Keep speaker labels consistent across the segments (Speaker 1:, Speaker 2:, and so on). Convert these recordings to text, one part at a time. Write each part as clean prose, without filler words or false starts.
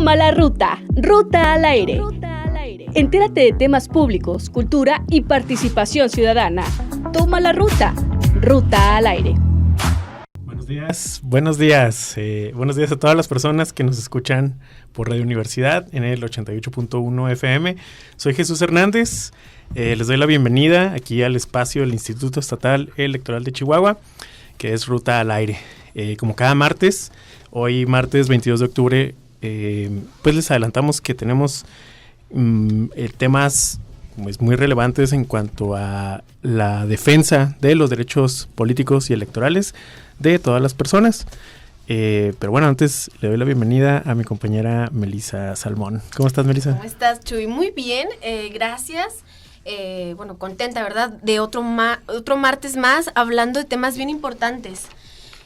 Speaker 1: Toma la ruta, Ruta al Aire. Entérate de temas públicos, cultura y participación ciudadana. Toma la ruta, Ruta al Aire.
Speaker 2: Buenos días a todas las personas que nos escuchan por Radio Universidad en el 88.1 FM. Soy Jesús Hernández, les doy la bienvenida aquí al espacio del Instituto Estatal Electoral de Chihuahua, que es Ruta al Aire. Como cada martes, hoy martes 22 de octubre, pues les adelantamos que tenemos temas pues, muy relevantes en cuanto a la defensa de los derechos políticos y electorales de todas las personas. Pero bueno, antes le doy la bienvenida a mi compañera Melissa Salmón. ¿Cómo estás, Melissa?
Speaker 3: ¿Cómo estás, Chuy? Muy bien, gracias. Bueno, contenta, ¿verdad? De otro martes más hablando de temas bien importantes.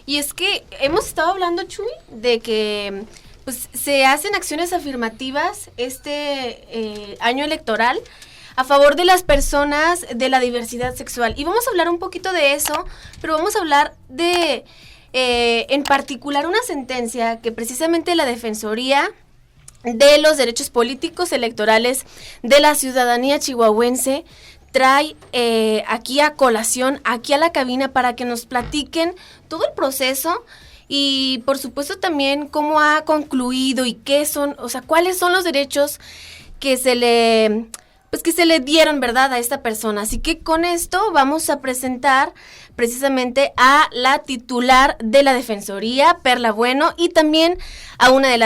Speaker 3: Y es que hemos estado hablando, Chuy, de que pues se hacen acciones afirmativas este año electoral a favor de las personas de la diversidad sexual. Y vamos a hablar un poquito de eso, pero vamos a hablar de, en particular, una sentencia que precisamente la Defensoría de los Derechos Políticos Electorales de la Ciudadanía Chihuahuense trae aquí a colación, aquí a la cabina, para que nos platiquen todo el proceso y, por supuesto, también cómo ha concluido y qué son, o sea, cuáles son los derechos que se le dieron, ¿verdad?, a esta persona. Así que con esto vamos a presentar precisamente a la titular de la Defensoría, Perla Bueno, y también a una de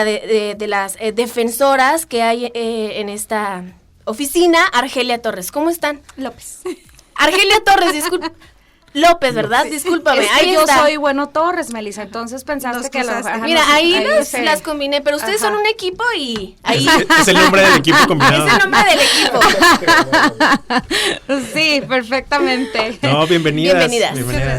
Speaker 3: las defensoras que hay en esta oficina, Argelia Torres. ¿Cómo están?
Speaker 4: López.
Speaker 3: Argelia Torres, disculpa. López, ¿verdad? Discúlpame.
Speaker 4: Ahí yo soy Bueno Torres, Melissa, entonces pensaste que las...
Speaker 3: Mira, ahí las combiné, pero ustedes son un equipo y ahí...
Speaker 2: Es el nombre del equipo combinado.
Speaker 3: Es el nombre del equipo.
Speaker 4: Sí, perfectamente.
Speaker 2: No, bienvenidas.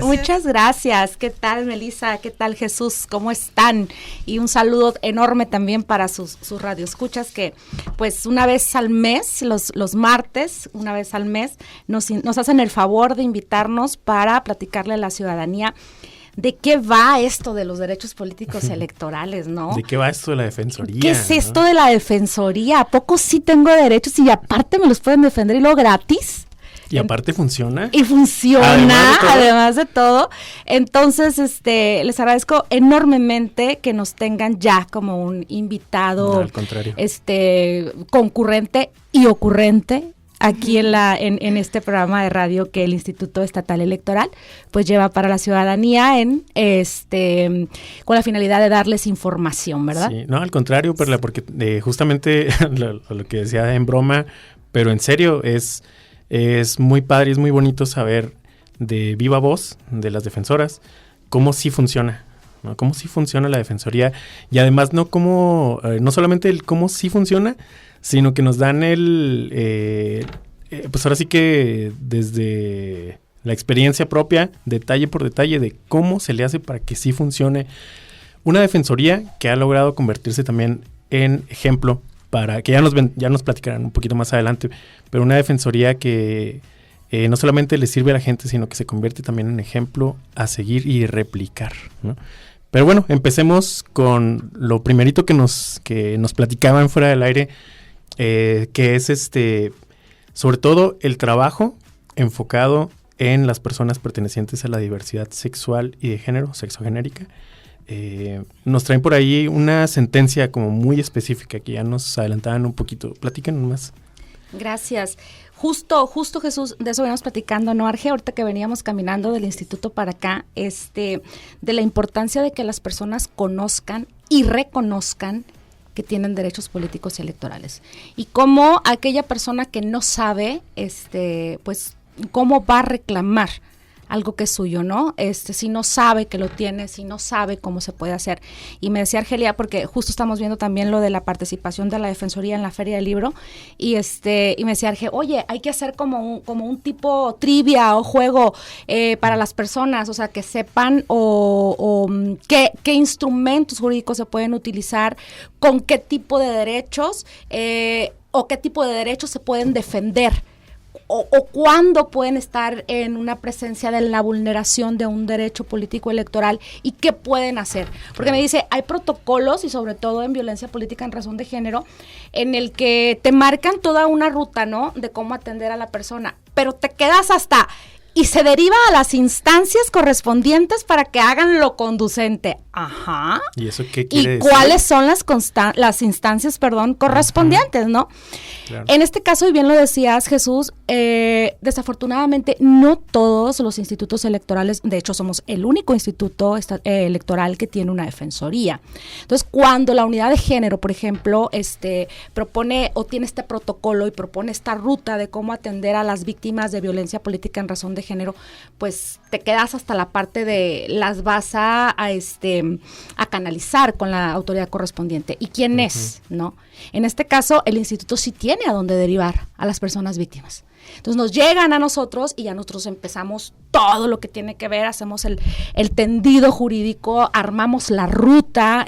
Speaker 4: Muchas gracias. ¿Qué tal, Melissa? ¿Qué tal, Jesús? ¿Cómo están? Y un saludo enorme también para sus radioescuchas que, pues, una vez al mes, los martes, una vez al mes, nos hacen el favor de invitarnos para platicarle a la ciudadanía de qué va esto de los derechos políticos electorales, ¿no?
Speaker 2: ¿De qué va esto de la Defensoría?
Speaker 4: ¿Qué es esto de la Defensoría? ¿A poco sí tengo derechos y aparte me los pueden defender y luego gratis?
Speaker 2: Y aparte funciona.
Speaker 4: Y funciona, además de todo. Entonces, les agradezco enormemente que nos tengan ya como un invitado,
Speaker 2: No, al contrario.
Speaker 4: Concurrente y ocurrente aquí en este programa de radio que el Instituto Estatal Electoral pues lleva para la ciudadanía con la finalidad de darles información, ¿verdad?
Speaker 2: Sí, no, al contrario, Perla, porque justamente lo que decía en broma, pero en serio, es muy padre, es muy bonito saber de viva voz de las defensoras cómo sí funciona, ¿no? Cómo sí funciona la Defensoría y además no solamente el cómo sí funciona, sino que nos dan pues ahora sí que desde la experiencia propia, detalle por detalle, de cómo se le hace para que sí funcione una defensoría que ha logrado convertirse también en ejemplo para que ya nos platicarán un poquito más adelante, pero una defensoría que no solamente le sirve a la gente, sino que se convierte también en ejemplo a seguir y replicar, ¿no? Pero bueno, empecemos con lo primerito que nos platicaban fuera del aire, que es sobre todo el trabajo enfocado en las personas pertenecientes a la diversidad sexual y de género, sexogenérica. Nos traen por ahí una sentencia como muy específica que ya nos adelantaban un poquito. Platícanos más.
Speaker 4: Gracias. Justo Jesús, de eso veníamos platicando, ¿no, Arge? Ahorita que veníamos caminando del instituto para acá, de la importancia de que las personas conozcan y reconozcan que tienen derechos políticos y electorales. Y cómo aquella persona que no sabe, pues, cómo va a reclamar algo que es suyo, ¿no? Si no sabe que lo tiene, si no sabe cómo se puede hacer. Y me decía Argelia, porque justo estamos viendo también lo de la participación de la Defensoría en la Feria del Libro, y me decía Arge, oye, hay que hacer como un tipo trivia o juego para las personas, o sea, que sepan qué instrumentos jurídicos se pueden utilizar, con qué tipo de derechos o qué tipo de derechos se pueden defender o cuándo pueden estar en una presencia de la vulneración de un derecho político electoral y qué pueden hacer. Porque me dice, hay protocolos y sobre todo en violencia política en razón de género en el que te marcan toda una ruta, ¿no? De cómo atender a la persona, pero te quedas hasta... y se deriva a las instancias correspondientes para que hagan lo conducente. Ajá.
Speaker 2: ¿Y eso qué quiere decir?
Speaker 4: ¿Y cuáles son las instancias, correspondientes, no?
Speaker 2: Claro.
Speaker 4: En este caso, y bien lo decías, Jesús, desafortunadamente no todos los institutos electorales, de hecho somos el único instituto electoral que tiene una defensoría. Entonces, cuando la unidad de género, por ejemplo, propone o tiene este protocolo y propone esta ruta de cómo atender a las víctimas de violencia política en razón de género, pues te quedas hasta la parte de las vas a canalizar con la autoridad correspondiente. ¿Y quién es? ¿No? En este caso, el instituto sí tiene a dónde derivar a las personas víctimas. Entonces nos llegan a nosotros y ya nosotros empezamos todo lo que tiene que ver, hacemos el tendido jurídico, armamos la ruta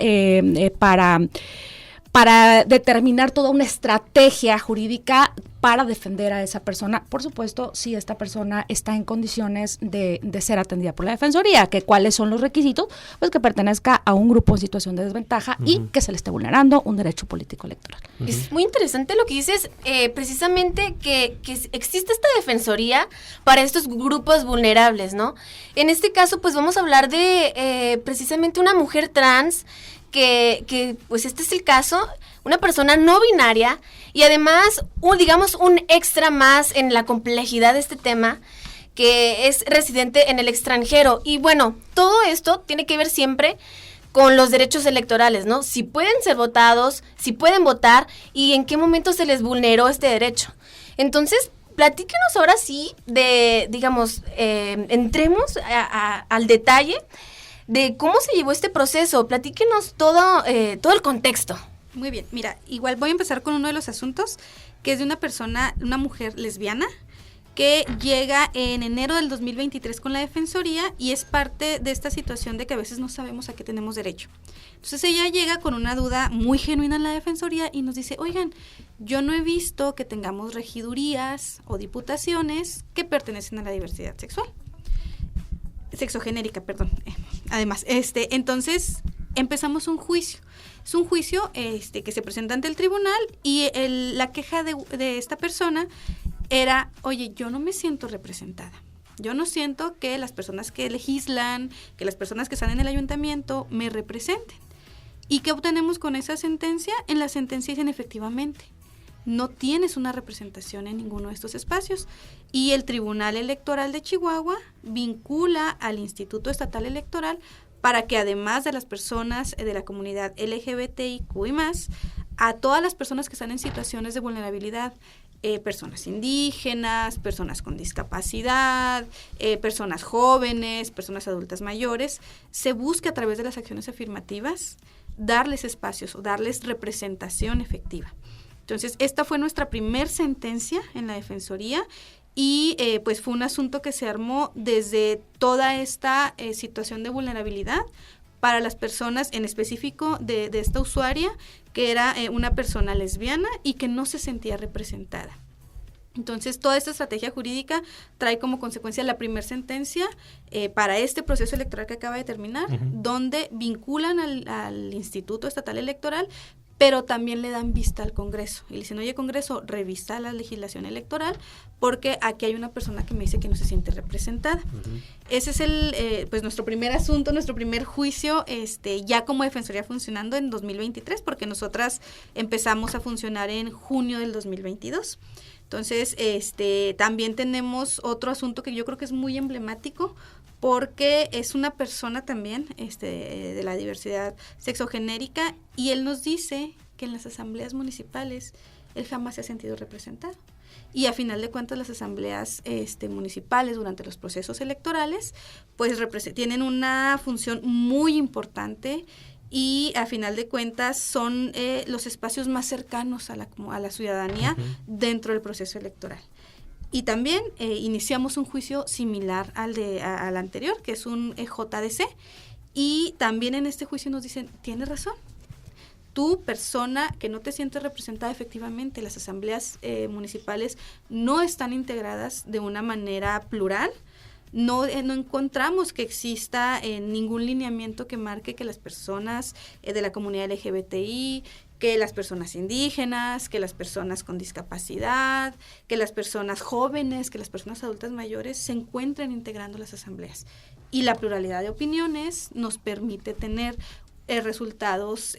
Speaker 4: para determinar toda una estrategia jurídica para defender a esa persona. Por supuesto, si esta persona está en condiciones de ser atendida por la Defensoría, que cuáles son los requisitos, pues que pertenezca a un grupo en situación de desventaja y que se le esté vulnerando un derecho político electoral.
Speaker 3: Es muy interesante lo que dices, precisamente que existe esta defensoría para estos grupos vulnerables, ¿no? En este caso, pues vamos a hablar de precisamente una mujer trans que pues este es el caso, una persona no binaria y además, un extra más en la complejidad de este tema, que es residente en el extranjero. Y bueno, todo esto tiene que ver siempre con los derechos electorales, ¿no? Si pueden ser votados, si pueden votar y en qué momento se les vulneró este derecho. Entonces, platíquenos ahora sí de, entremos al detalle de cómo se llevó este proceso. Platíquenos todo el contexto.
Speaker 5: Muy bien, mira, igual voy a empezar con uno de los asuntos, que es de una mujer lesbiana, que llega en enero del 2023 con la Defensoría y es parte de esta situación de que a veces no sabemos a qué tenemos derecho. Entonces ella llega con una duda muy genuina en la Defensoría y nos dice, oigan, yo no he visto que tengamos regidurías o diputaciones que pertenecen a la diversidad sexogenérica, perdón. Además, entonces empezamos un juicio. Es un juicio que se presenta ante el tribunal y la queja de esta persona era, oye, yo no me siento representada. Yo no siento que las personas que legislan, que las personas que están en el ayuntamiento me representen. ¿Y qué obtenemos con esa sentencia? En la sentencia dicen efectivamente, no tienes una representación en ninguno de estos espacios. Y el Tribunal Electoral de Chihuahua vincula al Instituto Estatal Electoral para que además de las personas de la comunidad LGBTIQ y más, a todas las personas que están en situaciones de vulnerabilidad, personas indígenas, personas con discapacidad, personas jóvenes, personas adultas mayores, se busque a través de las acciones afirmativas darles espacios o darles representación efectiva. Entonces, esta fue nuestra primer sentencia en la Defensoría y pues fue un asunto que se armó desde toda esta situación de vulnerabilidad para las personas, en específico de esta usuaria, que era una persona lesbiana y que no se sentía representada. Entonces, toda esta estrategia jurídica trae como consecuencia la primera sentencia para este proceso electoral que acaba de terminar, donde vinculan al Instituto Estatal Electoral, pero también le dan vista al Congreso. Y le dicen, oye, Congreso, revisa la legislación electoral, porque aquí hay una persona que me dice que no se siente representada. Ese es pues nuestro primer asunto, nuestro primer juicio, ya como Defensoría funcionando en 2023, porque nosotras empezamos a funcionar en junio del 2022. Entonces, también tenemos otro asunto que yo creo que es muy emblemático, porque es una persona también de la diversidad sexogenérica y él nos dice que en las asambleas municipales él jamás se ha sentido representado. Y a final de cuentas las asambleas municipales durante los procesos electorales pues tienen una función muy importante y a final de cuentas son los espacios más cercanos a la ciudadanía dentro del proceso electoral. Y también iniciamos un juicio similar al anterior, que es un JDC, y también en este juicio nos dicen, tiene razón, tú, persona que no te sientes representada efectivamente, las asambleas municipales no están integradas de una manera plural. No encontramos que exista ningún lineamiento que marque que las personas de la comunidad LGBTI, que las personas indígenas, que las personas con discapacidad, que las personas jóvenes, que las personas adultas mayores se encuentren integrando las asambleas. Y la pluralidad de opiniones nos permite tener resultados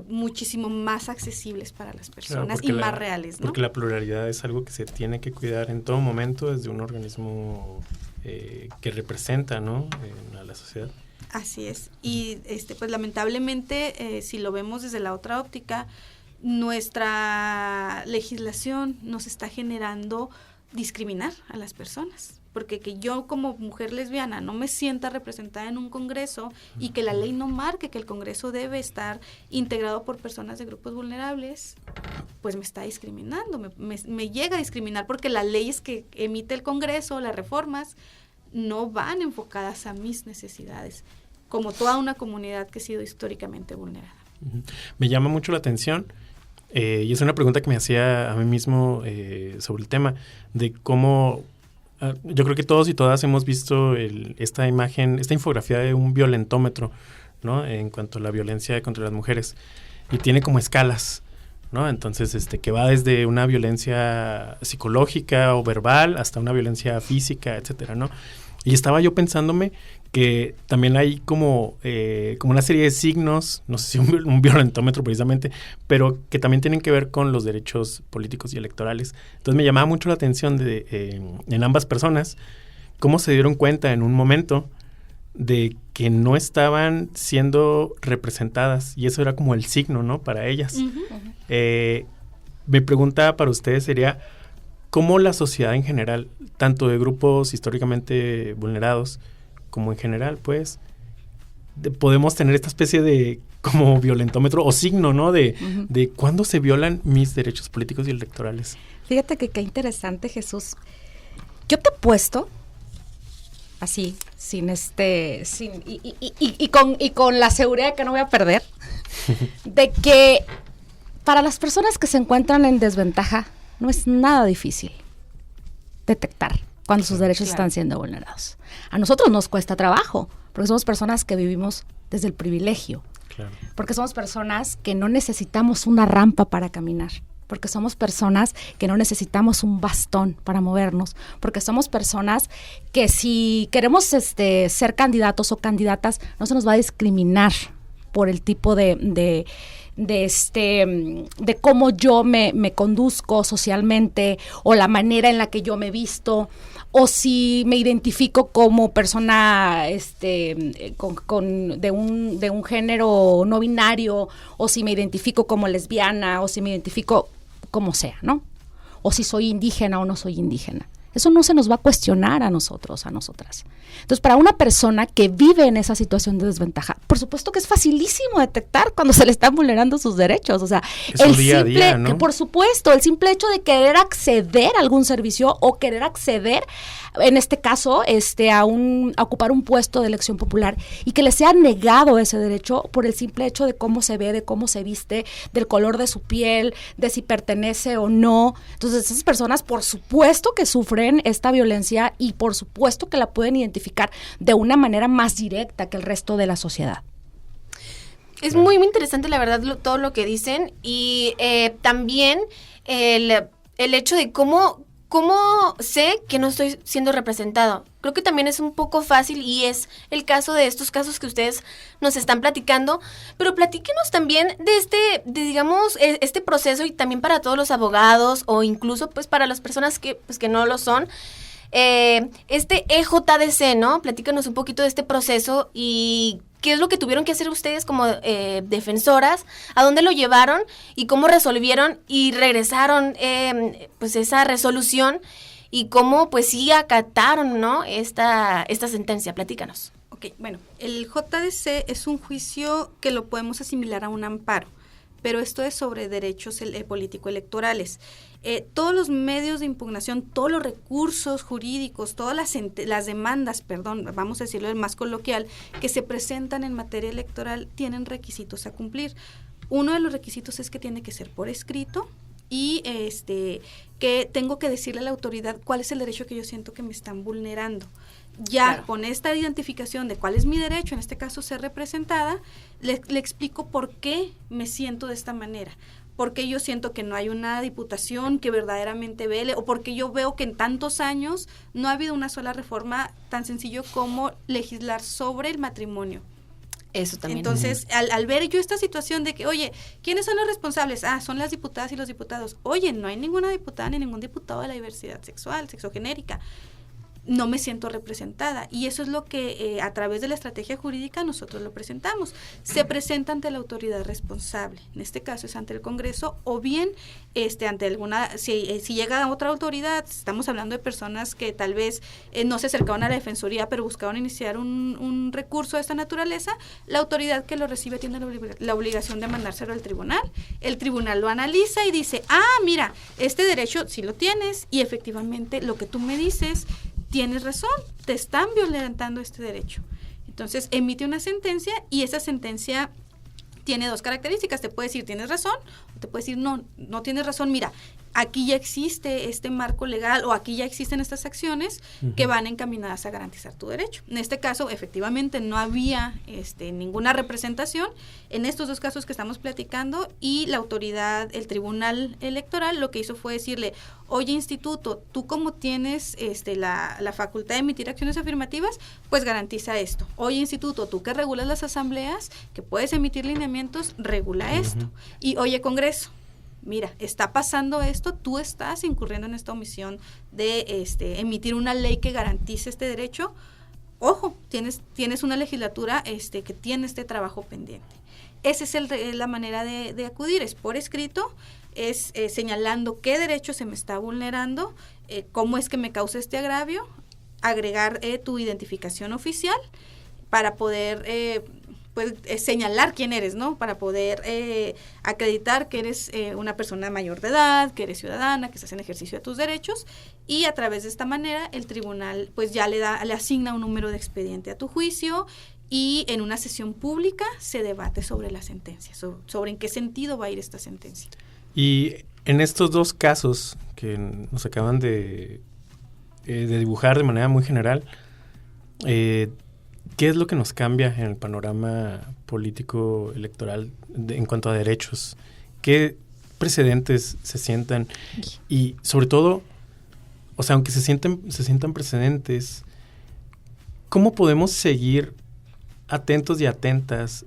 Speaker 5: muchísimo más accesibles para las personas, claro, y más reales, ¿no?
Speaker 2: Porque la pluralidad es algo que se tiene que cuidar en todo momento desde un organismo que representa, ¿no?, a la sociedad.
Speaker 5: Así es. Y pues lamentablemente, si lo vemos desde la otra óptica, nuestra legislación nos está generando discriminar a las personas. Porque que yo como mujer lesbiana no me sienta representada en un congreso y que la ley no marque que el congreso debe estar integrado por personas de grupos vulnerables, pues me está discriminando, me llega a discriminar, porque las leyes que emite el congreso, las reformas, no van enfocadas a mis necesidades, como toda una comunidad que ha sido históricamente vulnerada.
Speaker 2: Me llama mucho la atención, y es una pregunta que me hacía a mí mismo sobre el tema, de cómo... yo creo que todos y todas hemos visto esta imagen, esta infografía de un violentómetro, ¿no?, en cuanto a la violencia contra las mujeres, y tiene como escalas, ¿no? Entonces, que va desde una violencia psicológica o verbal hasta una violencia física, etcétera, ¿no? Y estaba yo pensándome que también hay como una serie de signos, no sé si un violentómetro precisamente, pero que también tienen que ver con los derechos políticos y electorales. Entonces me llamaba mucho la atención en ambas personas cómo se dieron cuenta en un momento de que no estaban siendo representadas, y eso era como el signo, ¿no?, para ellas. Uh-huh. Mi pregunta para ustedes sería, ¿cómo la sociedad en general, tanto de grupos históricamente vulnerados como en general, pues, podemos tener esta especie de como violentómetro o signo, ¿no?, de cuándo se violan mis derechos políticos y electorales?
Speaker 4: Fíjate que qué interesante, Jesús. Yo te he puesto así, con la seguridad de que no voy a perder, de que para las personas que se encuentran en desventaja no es nada difícil detectar cuando sus derechos están siendo vulnerados. A nosotros nos cuesta trabajo, porque somos personas que vivimos desde el privilegio, porque somos personas que no necesitamos una rampa para caminar, porque somos personas que no necesitamos un bastón para movernos, porque somos personas que si queremos ser candidatos o candidatas, no se nos va a discriminar por el tipo de cómo yo me conduzco socialmente, o la manera en la que yo me visto, o si me identifico como persona de un género no binario, o si me identifico como lesbiana, o si me identifico como sea, ¿no? O si soy indígena o no soy indígena. Eso no se nos va a cuestionar a nosotros, a nosotras. Entonces, para una persona que vive en esa situación de desventaja, por supuesto que es facilísimo detectar cuando se le están vulnerando sus derechos. O sea, el día a día, ¿no? Que por supuesto, el simple hecho de querer acceder a algún servicio o querer acceder, en este caso, a ocupar un puesto de elección popular, y que le sea negado ese derecho por el simple hecho de cómo se ve, de cómo se viste, del color de su piel, de si pertenece o no. Entonces, esas personas, por supuesto que sufren esta violencia, y por supuesto que la pueden identificar de una manera más directa que el resto de la sociedad.
Speaker 3: Es muy, muy interesante, la verdad, todo lo que dicen, y también el hecho de cómo sé que no estoy siendo representado. Creo que también es un poco fácil, y es el caso de estos casos que ustedes nos están platicando, pero platíquenos también de digamos, este proceso, y también para todos los abogados, o incluso pues para las personas que no lo son, este EJDC, ¿no? Platícanos un poquito de este proceso y qué es lo que tuvieron que hacer ustedes como defensoras, a dónde lo llevaron y cómo resolvieron y regresaron pues esa resolución, y cómo pues sí acataron, ¿no?, esta sentencia. Platícanos.
Speaker 5: Ok, bueno, el JDC es un juicio que lo podemos asimilar a un amparo, pero esto es sobre derechos político-electorales. Todos los medios de impugnación, todos los recursos jurídicos, todas las demandas, vamos a decirlo más coloquial, que se presentan en materia electoral, tienen requisitos a cumplir. uno de los requisitos es que tiene que ser por escrito y que tengo que decirle a la autoridad cuál es el derecho que yo siento que me están vulnerando. Ya claro. Con esta identificación de cuál es mi derecho, en este caso ser representada, le explico por qué me siento de esta manera. Porque yo siento que no hay una diputación que verdaderamente vele, o porque yo veo que en tantos años no ha habido una sola reforma tan sencillo como legislar sobre el matrimonio.
Speaker 3: Eso también.
Speaker 5: Entonces, al ver yo esta situación de que, oye, ¿quiénes son los responsables? Son las diputadas y los diputados. Oye, no hay ninguna diputada ni ningún diputado de la diversidad sexual, sexogenérica. No me siento representada, y eso es lo que a través de la estrategia jurídica nosotros lo presentamos. Se presenta ante la autoridad responsable, en este caso es ante el Congreso, o bien ante alguna, si llega a otra autoridad, estamos hablando de personas que tal vez no se acercaban a la Defensoría, pero buscaban iniciar un recurso de esta naturaleza, la autoridad que lo recibe tiene la obligación de mandárselo al tribunal. El tribunal lo analiza y dice, mira, este derecho sí lo tienes, y efectivamente lo que tú me dices, tienes razón, te están violentando este derecho. Entonces, emite una sentencia, y esa sentencia tiene dos características. Te puede decir, tienes razón, o te puede decir, no tienes razón, mira, aquí ya existe este marco legal, o aquí ya existen estas acciones que van encaminadas a garantizar tu derecho. En este caso, efectivamente, no había ninguna representación en estos dos casos que estamos platicando, y la autoridad, el Tribunal Electoral, lo que hizo fue decirle, oye, instituto, tú como tienes la facultad de emitir acciones afirmativas, pues garantiza esto. Oye, instituto, tú que regulas las asambleas, que puedes emitir lineamientos, regula esto. Y oye, Congreso, mira, está pasando esto, tú estás incurriendo en esta omisión de emitir una ley que garantice este derecho. Ojo, tienes una legislatura que tiene este trabajo pendiente. Esa es la manera de acudir, es por escrito, es señalando qué derecho se me está vulnerando, cómo es que me causa este agravio, agregar tu identificación oficial para poder señalar quién eres, ¿no? Para poder acreditar que eres una persona mayor de edad, que eres ciudadana, que estás en ejercicio de tus derechos, y a través de esta manera el tribunal pues ya le asigna un número de expediente a tu juicio, y en una sesión pública se debate sobre la sentencia, sobre en qué sentido va a ir esta sentencia.
Speaker 2: Y en estos dos casos que nos acaban de dibujar de manera muy general, ¿qué es lo que nos cambia en el panorama político electoral en cuanto a derechos? ¿Qué precedentes se sientan? Y sobre todo, o sea, aunque se sientan precedentes, ¿cómo podemos seguir atentos y atentas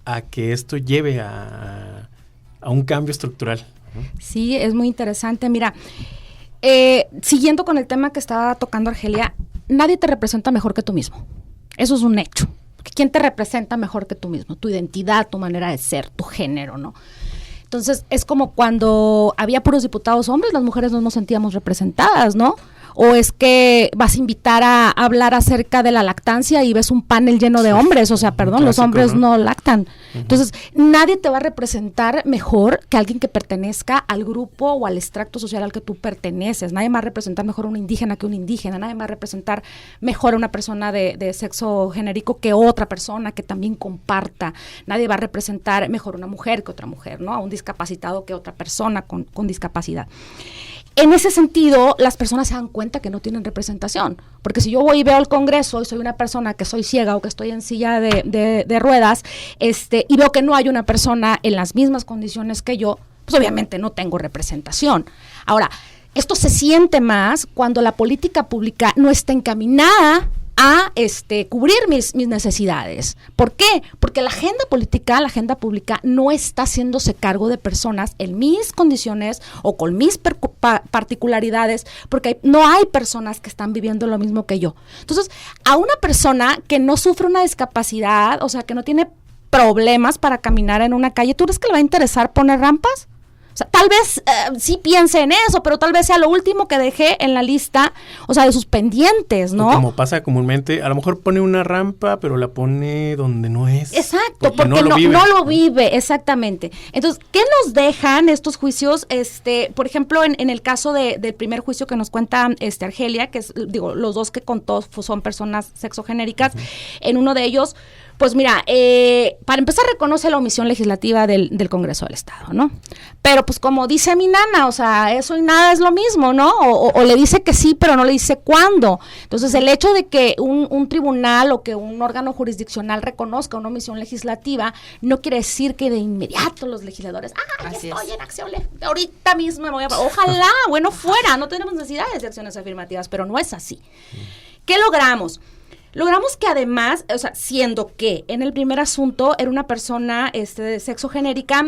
Speaker 2: a que esto lleve a un cambio estructural?
Speaker 4: Sí, es muy interesante. Mira, siguiendo con el tema que estaba tocando Argelia, nadie te representa mejor que tú mismo. Eso es un hecho. ¿Quién te representa mejor que tú mismo? Tu identidad, tu manera de ser, tu género, ¿no? Entonces, es como cuando había puros diputados hombres, las mujeres no nos sentíamos representadas, ¿no? O es que vas a invitar a hablar acerca de la lactancia y ves un panel lleno de hombres, o sea, perdón, los hombres no lactan. Entonces, nadie te va a representar mejor que alguien que pertenezca al grupo o al extracto social al que tú perteneces. Nadie va a representar mejor a un indígena que un indígena, nadie va a representar mejor a una persona de sexo genérico que otra persona que también comparta. Nadie va a representar mejor a una mujer que otra mujer, ¿no? A un discapacitado que otra persona con discapacidad. En ese sentido, las personas se dan cuenta que no tienen representación, porque si yo voy y veo al Congreso y soy una persona que soy ciega o que estoy en silla de ruedas, y veo que no hay una persona en las mismas condiciones que yo, pues obviamente no tengo representación. Ahora, esto se siente más cuando la política pública no está encaminada a cubrir mis necesidades. ¿Por qué? Porque la agenda pública no está haciéndose cargo de personas en mis condiciones o con mis particularidades, porque no hay personas que están viviendo lo mismo que yo. Entonces, a una persona que no sufre una discapacidad, o sea, que no tiene problemas para caminar en una calle, ¿tú crees que le va a interesar poner rampas? O sea, tal vez sí piense en eso, pero tal vez sea lo último que dejé en la lista, o sea, de sus pendientes, ¿no?
Speaker 2: Como pasa comúnmente, a lo mejor pone una rampa, pero la pone donde no es.
Speaker 4: Exacto, porque no lo vive, exactamente. Entonces, ¿qué nos dejan estos juicios? Por ejemplo, en el caso del primer juicio que nos cuenta Argelia, que es, los dos que contó son personas sexogenéricas, en uno de ellos, Pues mira, para empezar reconoce la omisión legislativa del Congreso del Estado, ¿no? Pero pues como dice mi nana, o sea, eso y nada es lo mismo, ¿no? O le dice que sí, pero no le dice cuándo. Entonces el hecho de que un tribunal o que un órgano jurisdiccional reconozca una omisión legislativa no quiere decir que de inmediato los legisladores, estoy en acción, ahorita mismo me voy a... Ojalá, bueno, fuera, no tenemos necesidades de acciones afirmativas, pero no es así. ¿Qué logramos? Logramos que además, o sea, siendo que en el primer asunto era una persona de sexo genérica,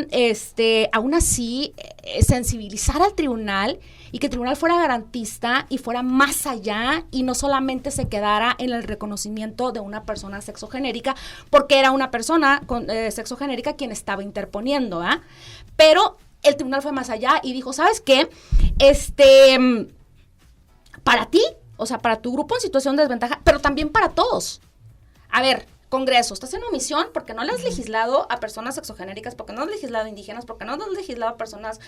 Speaker 4: aún así sensibilizar al tribunal y que el tribunal fuera garantista y fuera más allá y no solamente se quedara en el reconocimiento de una persona sexogenérica, porque era una persona con sexogenérica quien estaba interponiendo, ¿ah? Pero el tribunal fue más allá y dijo, ¿sabes qué? Para ti, o sea, para tu grupo en situación de desventaja, pero también para todos. A ver, Congreso, estás en omisión porque no le has legislado a personas sexogenéricas, porque no has legislado a indígenas, porque no has legislado a personas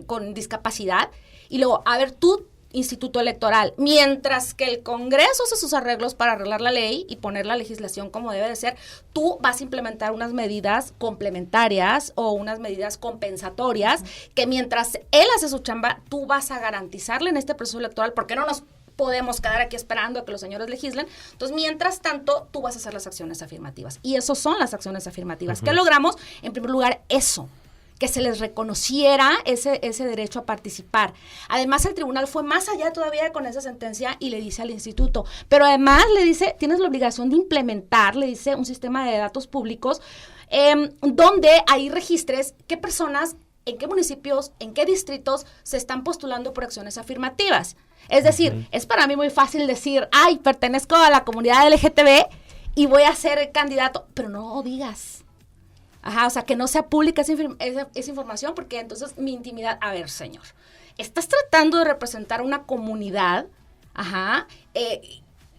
Speaker 4: con discapacidad. Y luego, a ver, tú, Instituto Electoral, mientras que el Congreso hace sus arreglos para arreglar la ley y poner la legislación como debe de ser, tú vas a implementar unas medidas complementarias o unas medidas compensatorias que mientras él hace su chamba, tú vas a garantizarle en este proceso electoral, porque no nos podemos quedar aquí esperando a que los señores legislen. Entonces, mientras tanto, tú vas a hacer las acciones afirmativas. Y eso son las acciones afirmativas. ¿Qué logramos? En primer lugar, eso, que se les reconociera ese derecho a participar. Además, el tribunal fue más allá todavía con esa sentencia y le dice al instituto, pero además le dice, tienes la obligación de implementar, le dice, un sistema de datos públicos donde ahí registres qué personas, en qué municipios, en qué distritos se están postulando por acciones afirmativas. Es decir, es para mí muy fácil decir, pertenezco a la comunidad LGTB y voy a ser candidato, pero no digas. O sea, que no sea pública esa información, porque entonces mi intimidad, a ver, señor, estás tratando de representar una comunidad,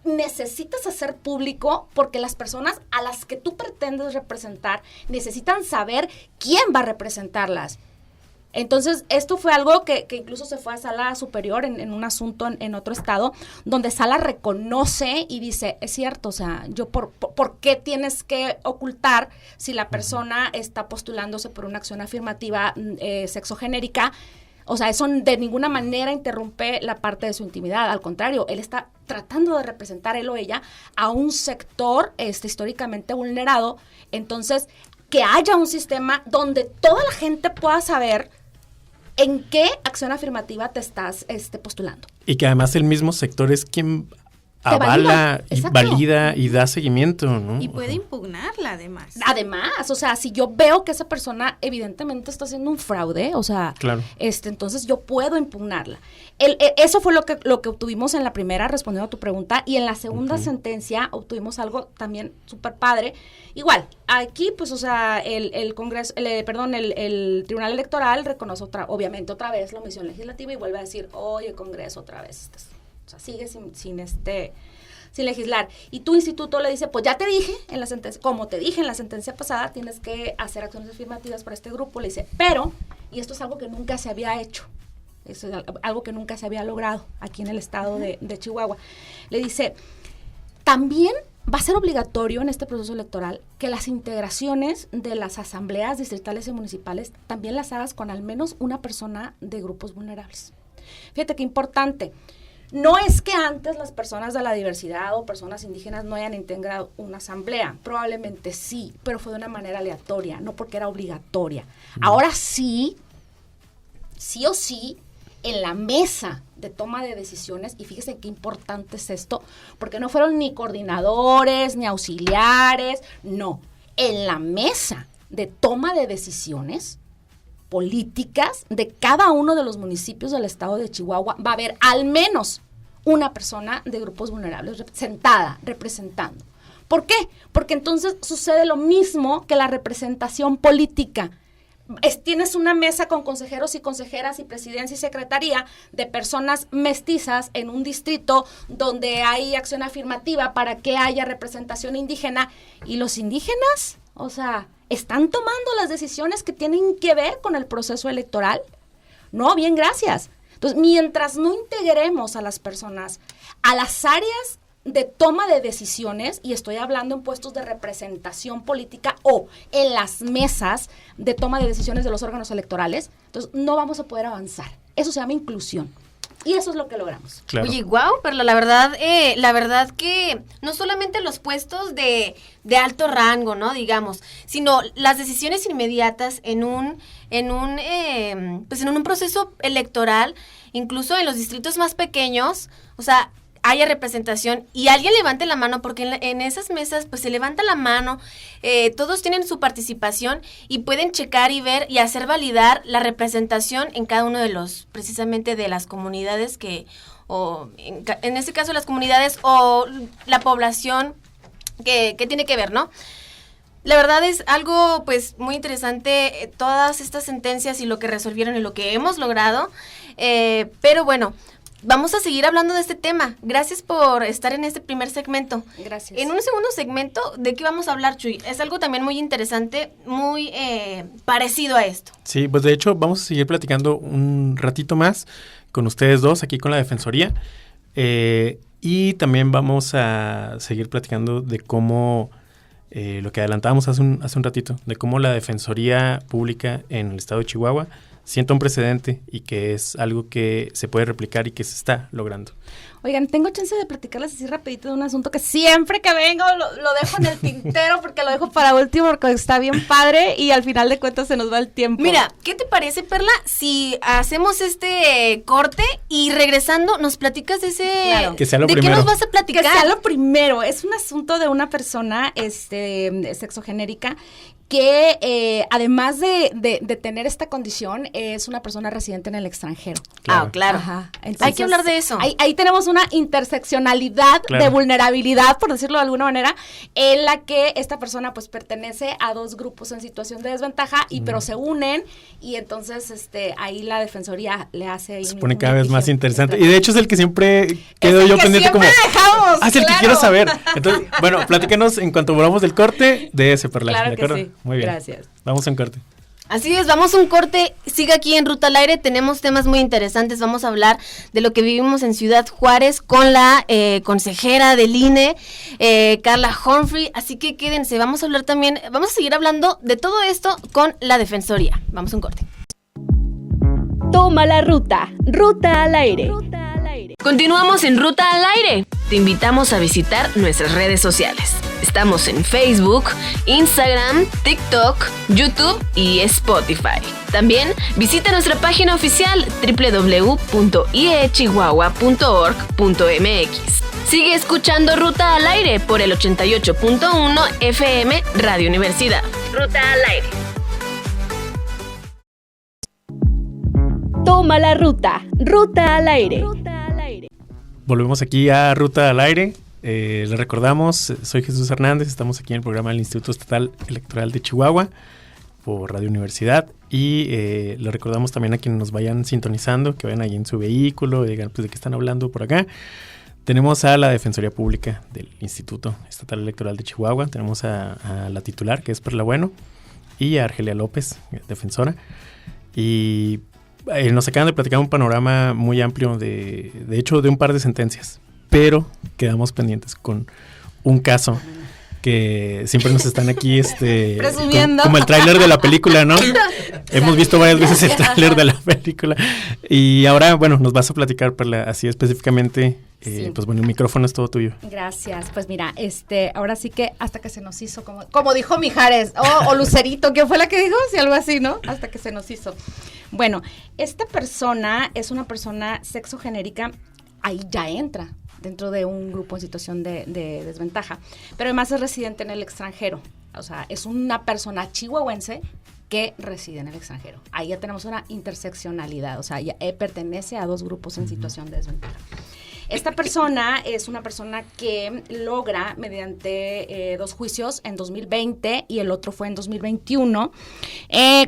Speaker 4: necesitas hacer público porque las personas a las que tú pretendes representar necesitan saber quién va a representarlas. Entonces, esto fue algo que incluso se fue a sala superior en un asunto en otro estado, donde sala reconoce y dice, es cierto, o sea, yo ¿por qué tienes que ocultar si la persona está postulándose por una acción afirmativa sexogenérica? O sea, eso de ninguna manera interrumpe la parte de su intimidad. Al contrario, él está tratando de representar, él o ella, a un sector históricamente vulnerado. Entonces, que haya un sistema donde toda la gente pueda saber en qué acción afirmativa te estás postulando. Y
Speaker 2: que además el mismo sector es quien avala y valida y da seguimiento, ¿no?
Speaker 5: Y puede impugnarla además.
Speaker 4: Además, o sea, si yo veo que esa persona evidentemente está haciendo un fraude, o sea,
Speaker 2: claro,
Speaker 4: entonces yo puedo impugnarla. Eso fue lo que obtuvimos en la primera, respondiendo a tu pregunta, y en la segunda sentencia obtuvimos algo también súper padre. Igual, aquí, pues, o sea, el Congreso, el Tribunal Electoral reconoce obviamente otra vez la omisión legislativa y vuelve a decir, oye, Congreso, otra vez, o sea, sigue sin legislar. Y tu instituto le dice, pues ya te dije en la sentencia, como te dije en la sentencia pasada, tienes que hacer acciones afirmativas para este grupo. Le dice, pero, y esto es algo que nunca se había hecho, eso es algo que nunca se había logrado aquí en el estado de Chihuahua. Le dice, también va a ser obligatorio en este proceso electoral que las integraciones de las asambleas distritales y municipales también las hagas con al menos una persona de grupos vulnerables. Fíjate qué importante. No es que antes las personas de la diversidad o personas indígenas no hayan integrado una asamblea, probablemente sí, pero fue de una manera aleatoria, no porque era obligatoria. Ahora sí o sí, en la mesa de toma de decisiones, y fíjense qué importante es esto, porque no fueron ni coordinadores, ni auxiliares, no, en la mesa de toma de decisiones políticas de cada uno de los municipios del estado de Chihuahua va a haber al menos una persona de grupos vulnerables representando. ¿Por qué? Porque entonces sucede lo mismo que la representación política. Tienes una mesa con consejeros y consejeras y presidencia y secretaría de personas mestizas en un distrito donde hay acción afirmativa para que haya representación indígena, y los indígenas, o sea, ¿están tomando las decisiones que tienen que ver con el proceso electoral? No, bien, gracias. Entonces, mientras no integremos a las personas a las áreas de toma de decisiones, y estoy hablando en puestos de representación política o en las mesas de toma de decisiones de los órganos electorales, entonces no vamos a poder avanzar. Eso se llama inclusión. Y eso es lo que logramos.
Speaker 2: Claro.
Speaker 3: Oye, guau, pero la verdad que no solamente los puestos de alto rango, ¿no? Digamos, sino las decisiones inmediatas en un proceso electoral, incluso en los distritos más pequeños, o sea, haya representación y alguien levante la mano, porque en esas mesas pues se levanta la mano, todos tienen su participación y pueden checar y ver y hacer validar la representación en cada uno de los, precisamente de las comunidades en este caso las comunidades o la población que tiene que ver, ¿no? La verdad es algo pues muy interesante, todas estas sentencias y lo que resolvieron y lo que hemos logrado, pero bueno, vamos a seguir hablando de este tema. Gracias por estar en este primer segmento.
Speaker 4: Gracias.
Speaker 3: En un segundo segmento, ¿de qué vamos a hablar, Chuy? Es algo también muy interesante, muy parecido a esto.
Speaker 2: Sí, pues de hecho vamos a seguir platicando un ratito más con ustedes dos aquí con la Defensoría, y también vamos a seguir platicando de cómo, lo que adelantábamos hace un ratito, de cómo la Defensoría Pública en el estado de Chihuahua sienta un precedente y que es algo que se puede replicar y que se está logrando.
Speaker 4: Oigan, tengo chance de platicarles así rapidito de un asunto que siempre que vengo lo dejo en el tintero, porque lo dejo para último porque está bien padre y al final de cuentas se nos va el tiempo.
Speaker 3: Mira, ¿qué te parece, Perla, si hacemos este corte y regresando nos platicas de ese...
Speaker 4: Claro.
Speaker 2: Que sea lo
Speaker 3: ¿De
Speaker 2: primero.
Speaker 3: qué nos vas a platicar?
Speaker 4: Que sea lo primero. Es un asunto de una persona sexogenérica que además de tener esta condición, es una persona residente en el extranjero.
Speaker 2: Claro.
Speaker 3: Ah, claro.
Speaker 4: Ajá. Entonces,
Speaker 3: hay que hablar de eso.
Speaker 4: Ahí tenemos una interseccionalidad
Speaker 2: Claro.
Speaker 4: de vulnerabilidad, por decirlo de alguna manera, en la que esta persona pues pertenece a dos grupos en situación de desventaja, pero se unen, y entonces ahí la Defensoría le hace...
Speaker 2: Se pone cada vez más interesante. Y de hecho es el que siempre quedo
Speaker 4: Es el
Speaker 2: yo
Speaker 4: que
Speaker 2: pendiente como...
Speaker 4: siempre dejamos,
Speaker 2: es el que
Speaker 4: claro.
Speaker 2: quiero saber. Entonces, bueno, platícanos en cuanto volvamos del corte de ese, Perla.
Speaker 4: Claro
Speaker 2: ¿De
Speaker 4: que
Speaker 2: acuerdo?
Speaker 4: sí.
Speaker 2: Muy bien.
Speaker 4: Gracias.
Speaker 2: Vamos a un corte.
Speaker 3: Así es, vamos a un corte, sigue aquí en Ruta al Aire, tenemos temas muy interesantes, vamos a hablar de lo que vivimos en Ciudad Juárez con la consejera del INE, Carla Humphrey, así que quédense, vamos a hablar también, vamos a seguir hablando de todo esto con la Defensoría. Vamos a un corte.
Speaker 1: Toma la ruta. Ruta al aire.
Speaker 6: Continuamos en Ruta al Aire. Te invitamos a visitar nuestras redes sociales. Estamos en Facebook, Instagram, TikTok, YouTube y Spotify. También visita nuestra página oficial www.iechihuahua.org.mx. Sigue escuchando Ruta al Aire por el 88.1 FM Radio Universidad. Ruta al Aire.
Speaker 1: Toma la ruta. Ruta al aire.
Speaker 2: Volvemos aquí a Ruta al Aire. Les recordamos, soy Jesús Hernández, estamos aquí en el programa del Instituto Estatal Electoral de Chihuahua por Radio Universidad, y les recordamos también a quienes nos vayan sintonizando, que vayan ahí en su vehículo y digan pues de qué están hablando por acá. Tenemos a la Defensoría Pública del Instituto Estatal Electoral de Chihuahua, tenemos a la titular, que es Perla Bueno, y a Argelia López, defensora, y nos acaban de platicar un panorama muy amplio de hecho de un par de sentencias, pero quedamos pendientes con un caso que siempre nos están aquí
Speaker 4: presumiendo.
Speaker 2: como el tráiler de la película, ¿no? Hemos visto varias veces el tráiler de la película, y ahora, bueno, nos vas a platicar, Perla, así específicamente.
Speaker 4: Sí.
Speaker 2: Pues bueno, el micrófono es todo tuyo.
Speaker 4: Gracias. Pues mira, ahora sí que hasta que se nos hizo, como dijo Mijares, o Lucerito, ¿quién fue la que dijo? Sí, algo así, ¿no? Hasta que se nos hizo. Bueno, esta persona es una persona sexogenérica, ahí ya entra dentro de un grupo en situación de desventaja, pero además es residente en el extranjero, o sea, es una persona chihuahuense que reside en el extranjero. Ahí ya tenemos una interseccionalidad, o sea, ya pertenece a dos grupos en situación de desventaja. Esta persona es una persona que logra, mediante dos juicios en 2020 y el otro fue en 2021,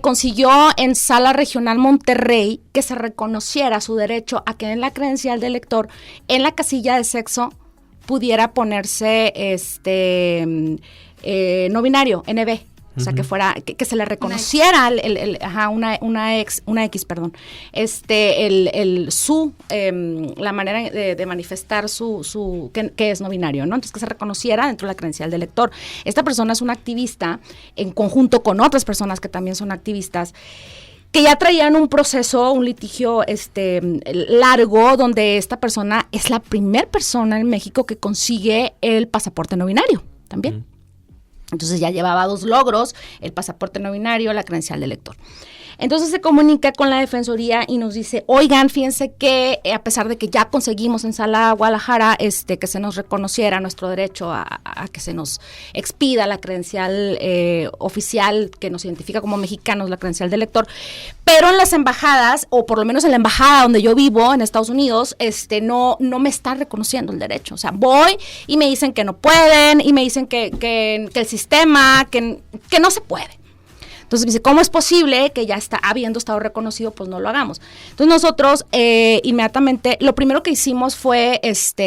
Speaker 4: consiguió en Sala Regional Monterrey que se reconociera su derecho a que en la credencial de elector, en la casilla de sexo, pudiera ponerse no binario, NB. O sea, que fuera, que se le reconociera una X, la manera de manifestar que es no binario, ¿no? Entonces, que se reconociera dentro de la credencial del lector. Esta persona es una activista en conjunto con otras personas que también son activistas, que ya traían un proceso, un litigio largo, donde esta persona es la primera persona en México que consigue el pasaporte no binario también. Entonces ya llevaba 2 logros, el pasaporte no binario, la credencial de lector. Entonces se comunica con la Defensoría y nos dice, oigan, fíjense que a pesar de que ya conseguimos en Sala Guadalajara que se nos reconociera nuestro derecho a que se nos expida la credencial oficial que nos identifica como mexicanos, la credencial de lector, pero en las embajadas, o por lo menos en la embajada donde yo vivo, en Estados Unidos, no me están reconociendo el derecho. O sea, voy y me dicen que no pueden, y me dicen que el sistema, que no se puede. Entonces me dice, ¿cómo es posible que ya habiendo estado reconocido, pues no lo hagamos? Entonces nosotros inmediatamente, lo primero que hicimos fue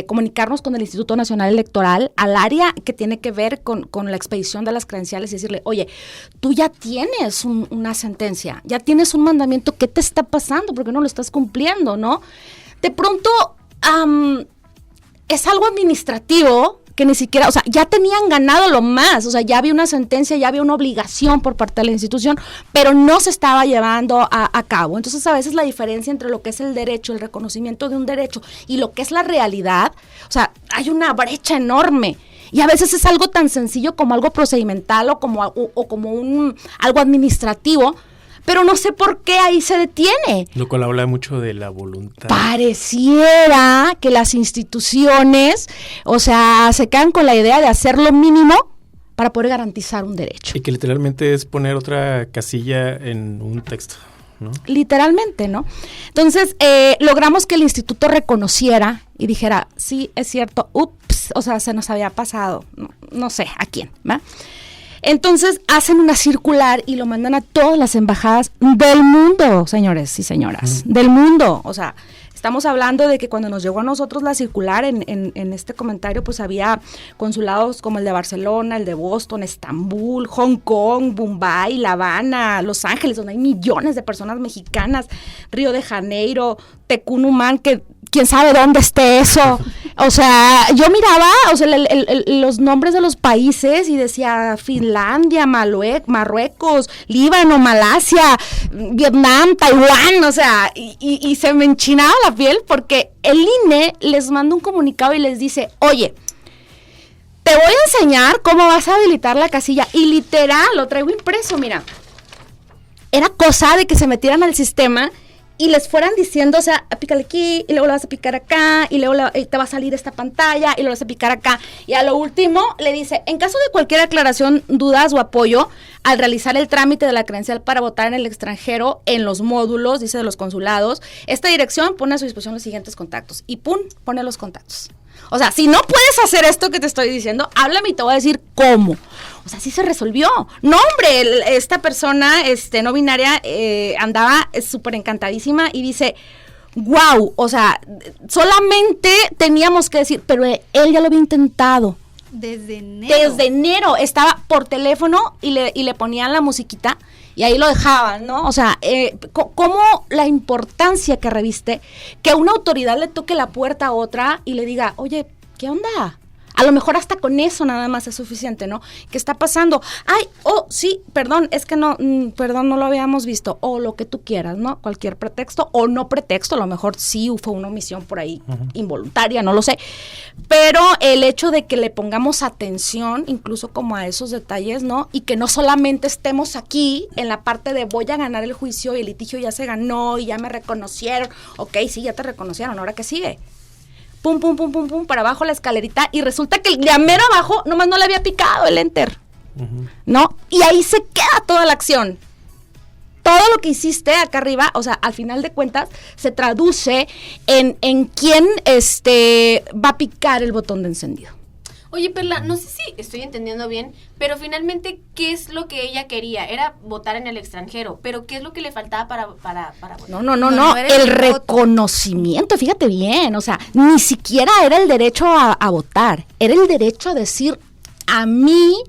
Speaker 4: comunicarnos con el Instituto Nacional Electoral, al área que tiene que ver con la expedición de las credenciales, y decirle, oye, tú ya tienes una sentencia, ya tienes un mandamiento, ¿qué te está pasando? ¿Por qué no lo estás cumpliendo, no? De pronto, es algo administrativo, que ni siquiera, o sea, ya tenían ganado lo más, o sea, ya había una sentencia, ya había una obligación por parte de la institución, pero no se estaba llevando a cabo. Entonces, a veces la diferencia entre lo que es el derecho, el reconocimiento de un derecho y lo que es la realidad, o sea, hay una brecha enorme. Y a veces es algo tan sencillo como algo procedimental o como algo administrativo, pero no sé por qué ahí se detiene.
Speaker 2: Lo cual habla mucho de la voluntad.
Speaker 4: Pareciera que las instituciones, o sea, se quedan con la idea de hacer lo mínimo para poder garantizar un derecho.
Speaker 2: Y que literalmente es poner otra casilla en un texto, ¿no?
Speaker 4: Literalmente, ¿no? Entonces, logramos que el instituto reconociera y dijera, sí, es cierto, ups, o sea, se nos había pasado, no sé a quién, ¿va? Entonces hacen una circular y lo mandan a todas las embajadas del mundo, señores y señoras, del mundo. O sea, estamos hablando de que cuando nos llegó a nosotros la circular, en este comentario, pues había consulados como el de Barcelona, el de Boston, Estambul, Hong Kong, Bombay, La Habana, Los Ángeles, donde hay millones de personas mexicanas, Río de Janeiro, Tecunumán, que quién sabe dónde esté eso. O sea, yo miraba, o sea, los nombres de los países y decía Finlandia, Marruecos, Líbano, Malasia, Vietnam, Taiwán, o sea, y se me enchinaba la piel porque el INE les manda un comunicado y les dice, oye, te voy a enseñar cómo vas a habilitar la casilla, y literal, lo traigo impreso, mira, era cosa de que se metieran al sistema y les fueran diciendo, o sea, pícale aquí, y luego le vas a picar acá, y luego te va a salir esta pantalla, y luego le vas a picar acá. Y a lo último le dice, en caso de cualquier aclaración, dudas o apoyo, al realizar el trámite de la credencial para votar en el extranjero, en los módulos, dice, de los consulados, esta dirección pone a su disposición los siguientes contactos. Y pum, pone los contactos. O sea, si no puedes hacer esto que te estoy diciendo, háblame y te voy a decir cómo. O sea, sí se resolvió. No, hombre, esta persona no binaria andaba súper encantadísima y dice, wow, o sea, solamente teníamos que decir, pero él ya lo había intentado.
Speaker 5: Desde enero.
Speaker 4: Desde enero estaba por teléfono y le ponían la musiquita y ahí lo dejaban, ¿no? O sea, cómo la importancia que reviste que una autoridad le toque la puerta a otra y le diga, oye, ¿qué onda? A lo mejor hasta con eso nada más es suficiente, ¿no? ¿Qué está pasando? Ay, sí, perdón, es que no lo habíamos visto. O lo que tú quieras, ¿no? Cualquier pretexto o no pretexto, a lo mejor sí fue una omisión por ahí involuntaria, no lo sé. Pero el hecho de que le pongamos atención incluso como a esos detalles, ¿no? Y que no solamente estemos aquí en la parte de voy a ganar el juicio y el litigio ya se ganó y ya me reconocieron. Ok, sí, ya te reconocieron, ¿ahora qué sigue? Pum, pum, pum, pum, pum, para abajo la escalerita, y resulta que el de mero abajo nomás no le había picado el enter, ¿no? Y ahí se queda toda la acción. Todo lo que hiciste acá arriba, o sea, al final de cuentas, se traduce en quién va a picar el botón de encendido.
Speaker 3: Oye, Perla, no sé si estoy entendiendo bien, pero finalmente, ¿qué es lo que ella quería? Era votar en el extranjero, pero ¿qué es lo que le faltaba para votar?
Speaker 4: No, el reconocimiento, fíjate bien, o sea, ni siquiera era el derecho a votar, era el derecho a decir, a mí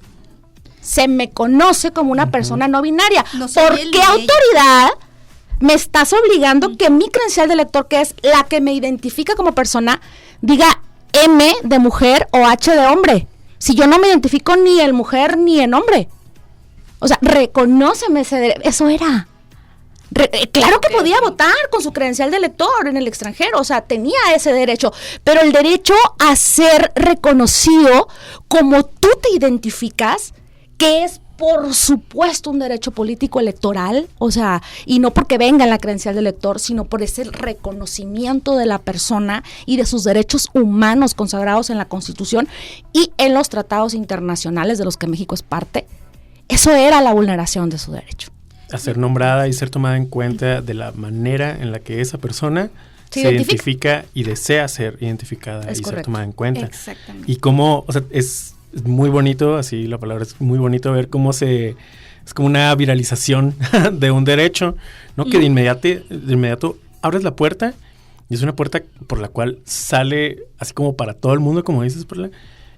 Speaker 4: se me conoce como una persona no binaria.
Speaker 5: No soy
Speaker 4: ¿Por
Speaker 5: él
Speaker 4: qué
Speaker 5: ni ella.
Speaker 4: autoridad me estás obligando que mi credencial de lector, que es la que me identifica como persona, diga M de mujer o H de hombre? Si yo no me identifico ni en mujer ni en hombre. O sea, reconóceme ese derecho. Eso era. Claro que podía votar con su credencial de elector en el extranjero, o sea, tenía ese derecho, pero el derecho a ser reconocido como tú te identificas, que es por supuesto un derecho político electoral, o sea, y no porque venga en la credencial de elector, sino por ese reconocimiento de la persona y de sus derechos humanos consagrados en la Constitución y en los tratados internacionales de los que México es parte. Eso era la vulneración de su derecho.
Speaker 2: A ser nombrada y ser tomada en cuenta de la manera en la que esa persona
Speaker 4: Se
Speaker 2: se identifica y desea ser identificada
Speaker 4: Es
Speaker 2: y
Speaker 4: correcto.
Speaker 2: ser tomada en cuenta.
Speaker 5: Exactamente.
Speaker 2: Y cómo, o sea, es muy bonito, así la palabra es muy bonito ver cómo es como una viralización de un derecho, ¿no? Que de inmediato abres la puerta y es una puerta por la cual sale así como para todo el mundo, como dices, Perla,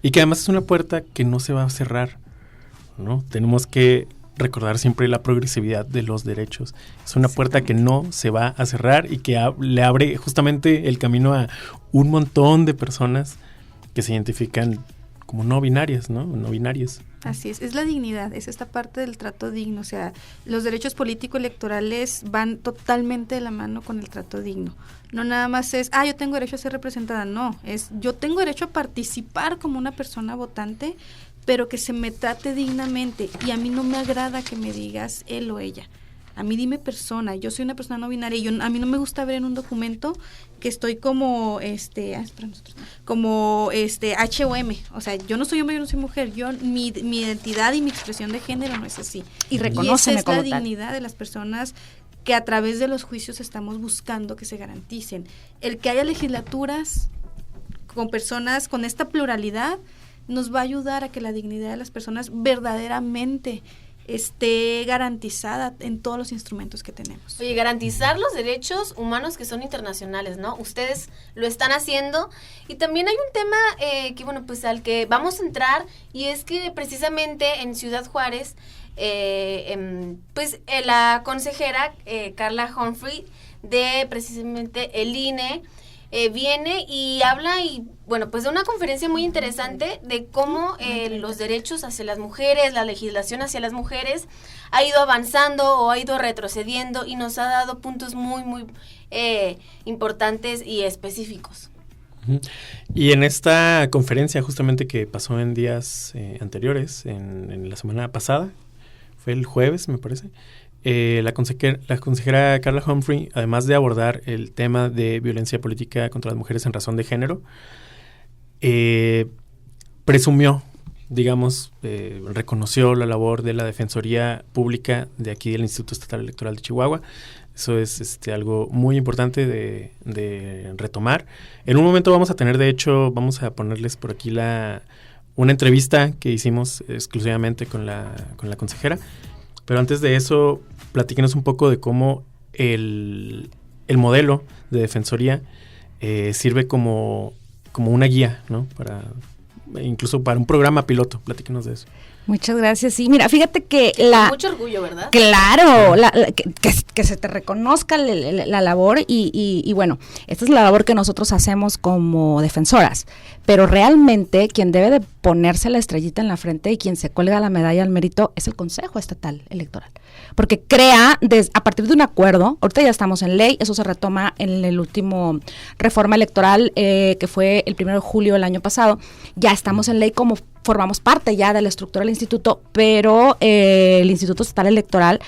Speaker 2: y que además es una puerta que no se va a cerrar, ¿no? Tenemos que recordar siempre la progresividad de los derechos. Es una puerta que no se va a cerrar y que le abre justamente el camino a un montón de personas que se identifican como no binarias, ¿no? No binarias.
Speaker 5: Así es la dignidad, es esta parte del trato digno, o sea, los derechos político-electorales van totalmente de la mano con el trato digno. No nada más es, yo tengo derecho a ser representada, no, es yo tengo derecho a participar como una persona votante, pero que se me trate dignamente, y a mí no me agrada que me digas él o ella. A mí dime persona, yo soy una persona no binaria y a mí no me gusta ver en un documento que estoy como H o M, o sea, yo no soy hombre, yo no soy mujer, mi identidad y mi expresión de género no es así.
Speaker 4: Y
Speaker 5: esa
Speaker 4: reconóceme
Speaker 5: es
Speaker 4: como
Speaker 5: la
Speaker 4: tal.
Speaker 5: dignidad de las personas que a través de los juicios estamos buscando que se garanticen. El que haya legislaturas con personas con esta pluralidad nos va a ayudar a que la dignidad de las personas verdaderamente esté garantizada en todos los instrumentos que tenemos.
Speaker 3: Oye, garantizar los derechos humanos que son internacionales, ¿no? Ustedes lo están haciendo y también hay un tema que, bueno, pues al que vamos a entrar y es que precisamente en Ciudad Juárez, la consejera Carla Humphrey de precisamente el INE viene y habla y bueno, pues de una conferencia muy interesante de cómo los derechos hacia las mujeres, la legislación hacia las mujeres ha ido avanzando o ha ido retrocediendo y nos ha dado puntos muy, muy importantes y específicos.
Speaker 2: Y en esta conferencia justamente que pasó en días anteriores, en la semana pasada, fue el jueves me parece, la consejera Carla Humphrey, además de abordar el tema de violencia política contra las mujeres en razón de género, presumió, digamos, reconoció la labor de la Defensoría Pública de aquí del Instituto Estatal Electoral de Chihuahua. Eso es algo muy importante de retomar. En un momento vamos a tener, de hecho, vamos a ponerles por aquí una entrevista que hicimos exclusivamente con la consejera. Pero antes de eso, platíquenos un poco de cómo el modelo de defensoría sirve como una guía, ¿no? Incluso para un programa piloto. Platíquenos de eso.
Speaker 4: Muchas gracias. Sí, mira, fíjate que
Speaker 3: Con mucho orgullo, ¿verdad?
Speaker 4: Claro, que se te reconozca la labor y bueno, esta es la labor que nosotros hacemos como defensoras, pero realmente quien debe de ponerse la estrellita en la frente y quien se cuelga la medalla al mérito es el Consejo Estatal Electoral, porque crea a partir de un acuerdo, ahorita ya estamos en ley, eso se retoma en el último reforma electoral que fue el 1 de julio del año pasado, ya estamos en ley como formamos parte ya de la estructura del instituto, pero el Instituto Estatal Electoral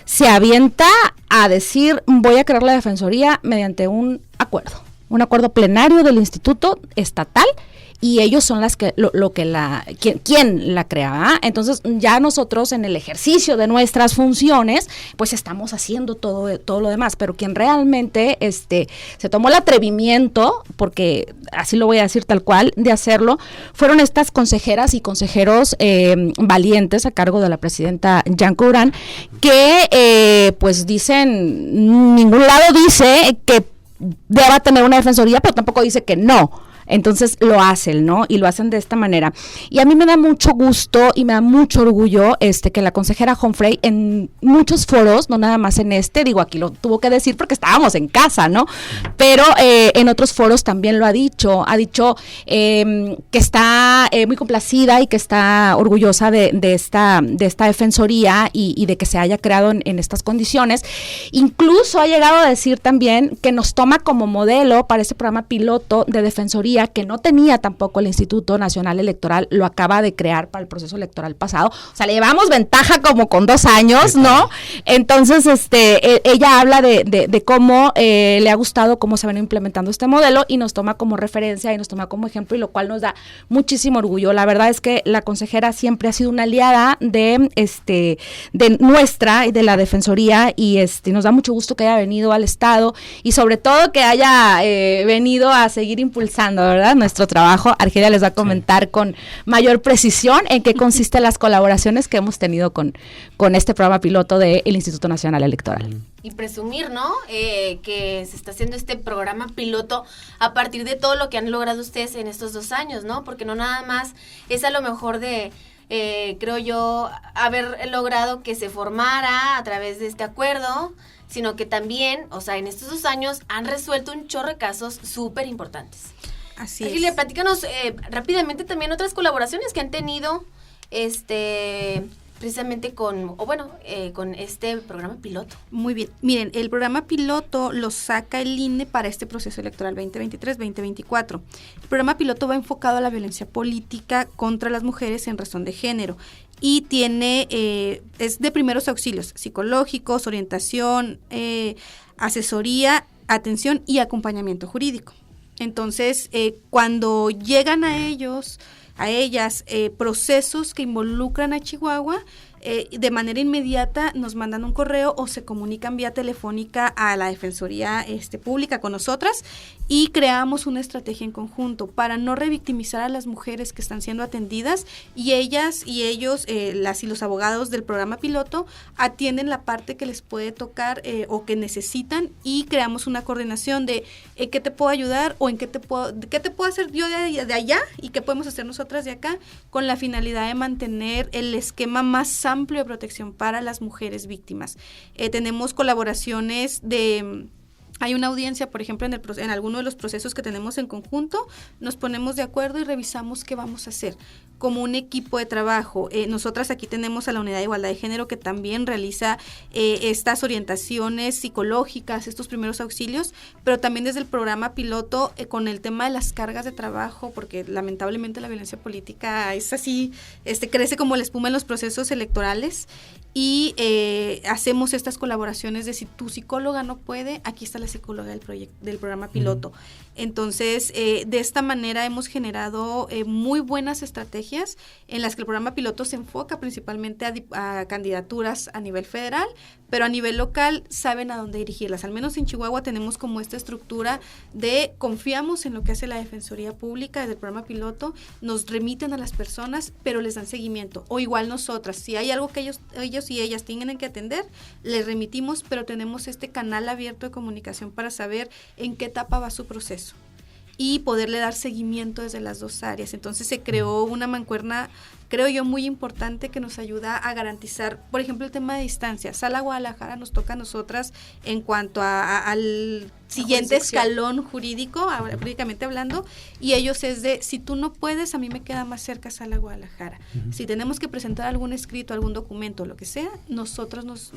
Speaker 4: se avienta a decir, voy a crear la defensoría mediante un acuerdo plenario del Instituto Estatal, y ellos son las que quien la crea, ¿eh? Entonces ya nosotros en el ejercicio de nuestras funciones pues estamos haciendo todo lo demás, pero quien realmente se tomó el atrevimiento, porque así lo voy a decir tal cual, de hacerlo, fueron estas consejeras y consejeros valientes a cargo de la presidenta Yanko Durán, que pues dicen, ningún lado dice que deba tener una defensoría, pero tampoco dice que no. Entonces lo hacen, ¿no? Y lo hacen de esta manera. Y a mí me da mucho gusto y me da mucho orgullo que la consejera Humphrey en muchos foros, no nada más en digo, aquí lo tuvo que decir porque estábamos en casa, ¿no? Pero en otros foros también lo ha dicho que está muy complacida y que está orgullosa de esta defensoría y de que se haya creado en estas condiciones. Incluso ha llegado a decir también que nos toma como modelo para este programa piloto de defensoría que no tenía tampoco el Instituto Nacional Electoral, lo acaba de crear para el proceso electoral pasado. O sea, le llevamos ventaja como con 2 años, ¿no? Entonces, ella habla de cómo le ha gustado cómo se van implementando este modelo y nos toma como referencia y nos toma como ejemplo, y lo cual nos da muchísimo orgullo. La verdad es que la consejera siempre ha sido una aliada de nuestra y de la defensoría, y nos da mucho gusto que haya venido al estado y sobre todo que haya venido a seguir impulsando, ¿verdad?, nuestro trabajo. Argelia les va a comentar con mayor precisión en qué consisten las colaboraciones que hemos tenido con este programa piloto del Instituto Nacional Electoral.
Speaker 3: Y presumir, ¿no? Que se está haciendo este programa piloto a partir de todo lo que han logrado ustedes en estos 2 años, ¿no? Porque no nada más es a lo mejor de, creo yo, haber logrado que se formara a través de este acuerdo, sino que también, o sea, en estos 2 años han resuelto un chorro de casos súper importantes.
Speaker 5: Así
Speaker 3: es. Argelia, platícanos rápidamente también otras colaboraciones que han tenido, precisamente con este programa piloto.
Speaker 5: Muy bien. Miren, el programa piloto lo saca el INE para este proceso electoral 2023-2024. El programa piloto va enfocado a la violencia política contra las mujeres en razón de género y es de primeros auxilios psicológicos, orientación, asesoría, atención y acompañamiento jurídico. Entonces, cuando llegan a ellas, procesos que involucran a Chihuahua, de manera inmediata nos mandan un correo o se comunican vía telefónica a la Defensoría Pública con nosotras y creamos una estrategia en conjunto para no revictimizar a las mujeres que están siendo atendidas, y ellas y ellos, las y los abogados del programa piloto, atienden la parte que les puede tocar o que necesitan, y creamos una coordinación de qué te puedo ayudar o qué te puedo hacer yo de allá y qué podemos hacer nosotras de acá, con la finalidad de mantener el esquema más amplio de protección para las mujeres víctimas. Tenemos colaboraciones hay una audiencia, por ejemplo, en alguno de los procesos que tenemos en conjunto, nos ponemos de acuerdo y revisamos qué vamos a hacer como un equipo de trabajo. Nosotras aquí tenemos a la Unidad de Igualdad de Género, que también realiza estas orientaciones psicológicas, estos primeros auxilios, pero también desde el programa piloto con el tema de las cargas de trabajo, porque lamentablemente la violencia política es así, crece como la espuma en los procesos electorales, y hacemos estas colaboraciones de si tu psicóloga no puede, aquí está la psicóloga del programa piloto. Entonces, de esta manera hemos generado muy buenas estrategias en las que el programa piloto se enfoca principalmente a candidaturas a nivel federal, pero a nivel local saben a dónde dirigirlas. Al menos en Chihuahua tenemos como esta estructura de confiamos en lo que hace la Defensoría Pública desde el programa piloto, nos remiten a las personas, pero les dan seguimiento. O igual nosotras, si hay algo que ellos y ellas tienen que atender, les remitimos, pero tenemos este canal abierto de comunicación para saber en qué etapa va su proceso y poderle dar seguimiento desde las 2 áreas. Entonces se creó una mancuerna, creo yo, muy importante, que nos ayuda a garantizar, por ejemplo, el tema de distancia. Sala Guadalajara nos toca a nosotras en cuanto al siguiente escalón jurídico, jurídicamente hablando, y ellos es de, si tú no puedes, a mí me queda más cerca Sala Guadalajara. Si tenemos que presentar algún escrito, algún documento, lo que sea, nosotros nos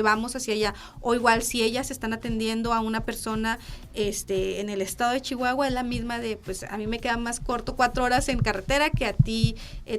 Speaker 5: vamos hacia allá. O igual, si ellas están atendiendo a una persona en el estado de Chihuahua, es la misma de, pues a mí me queda más corto 4 horas en carretera que a ti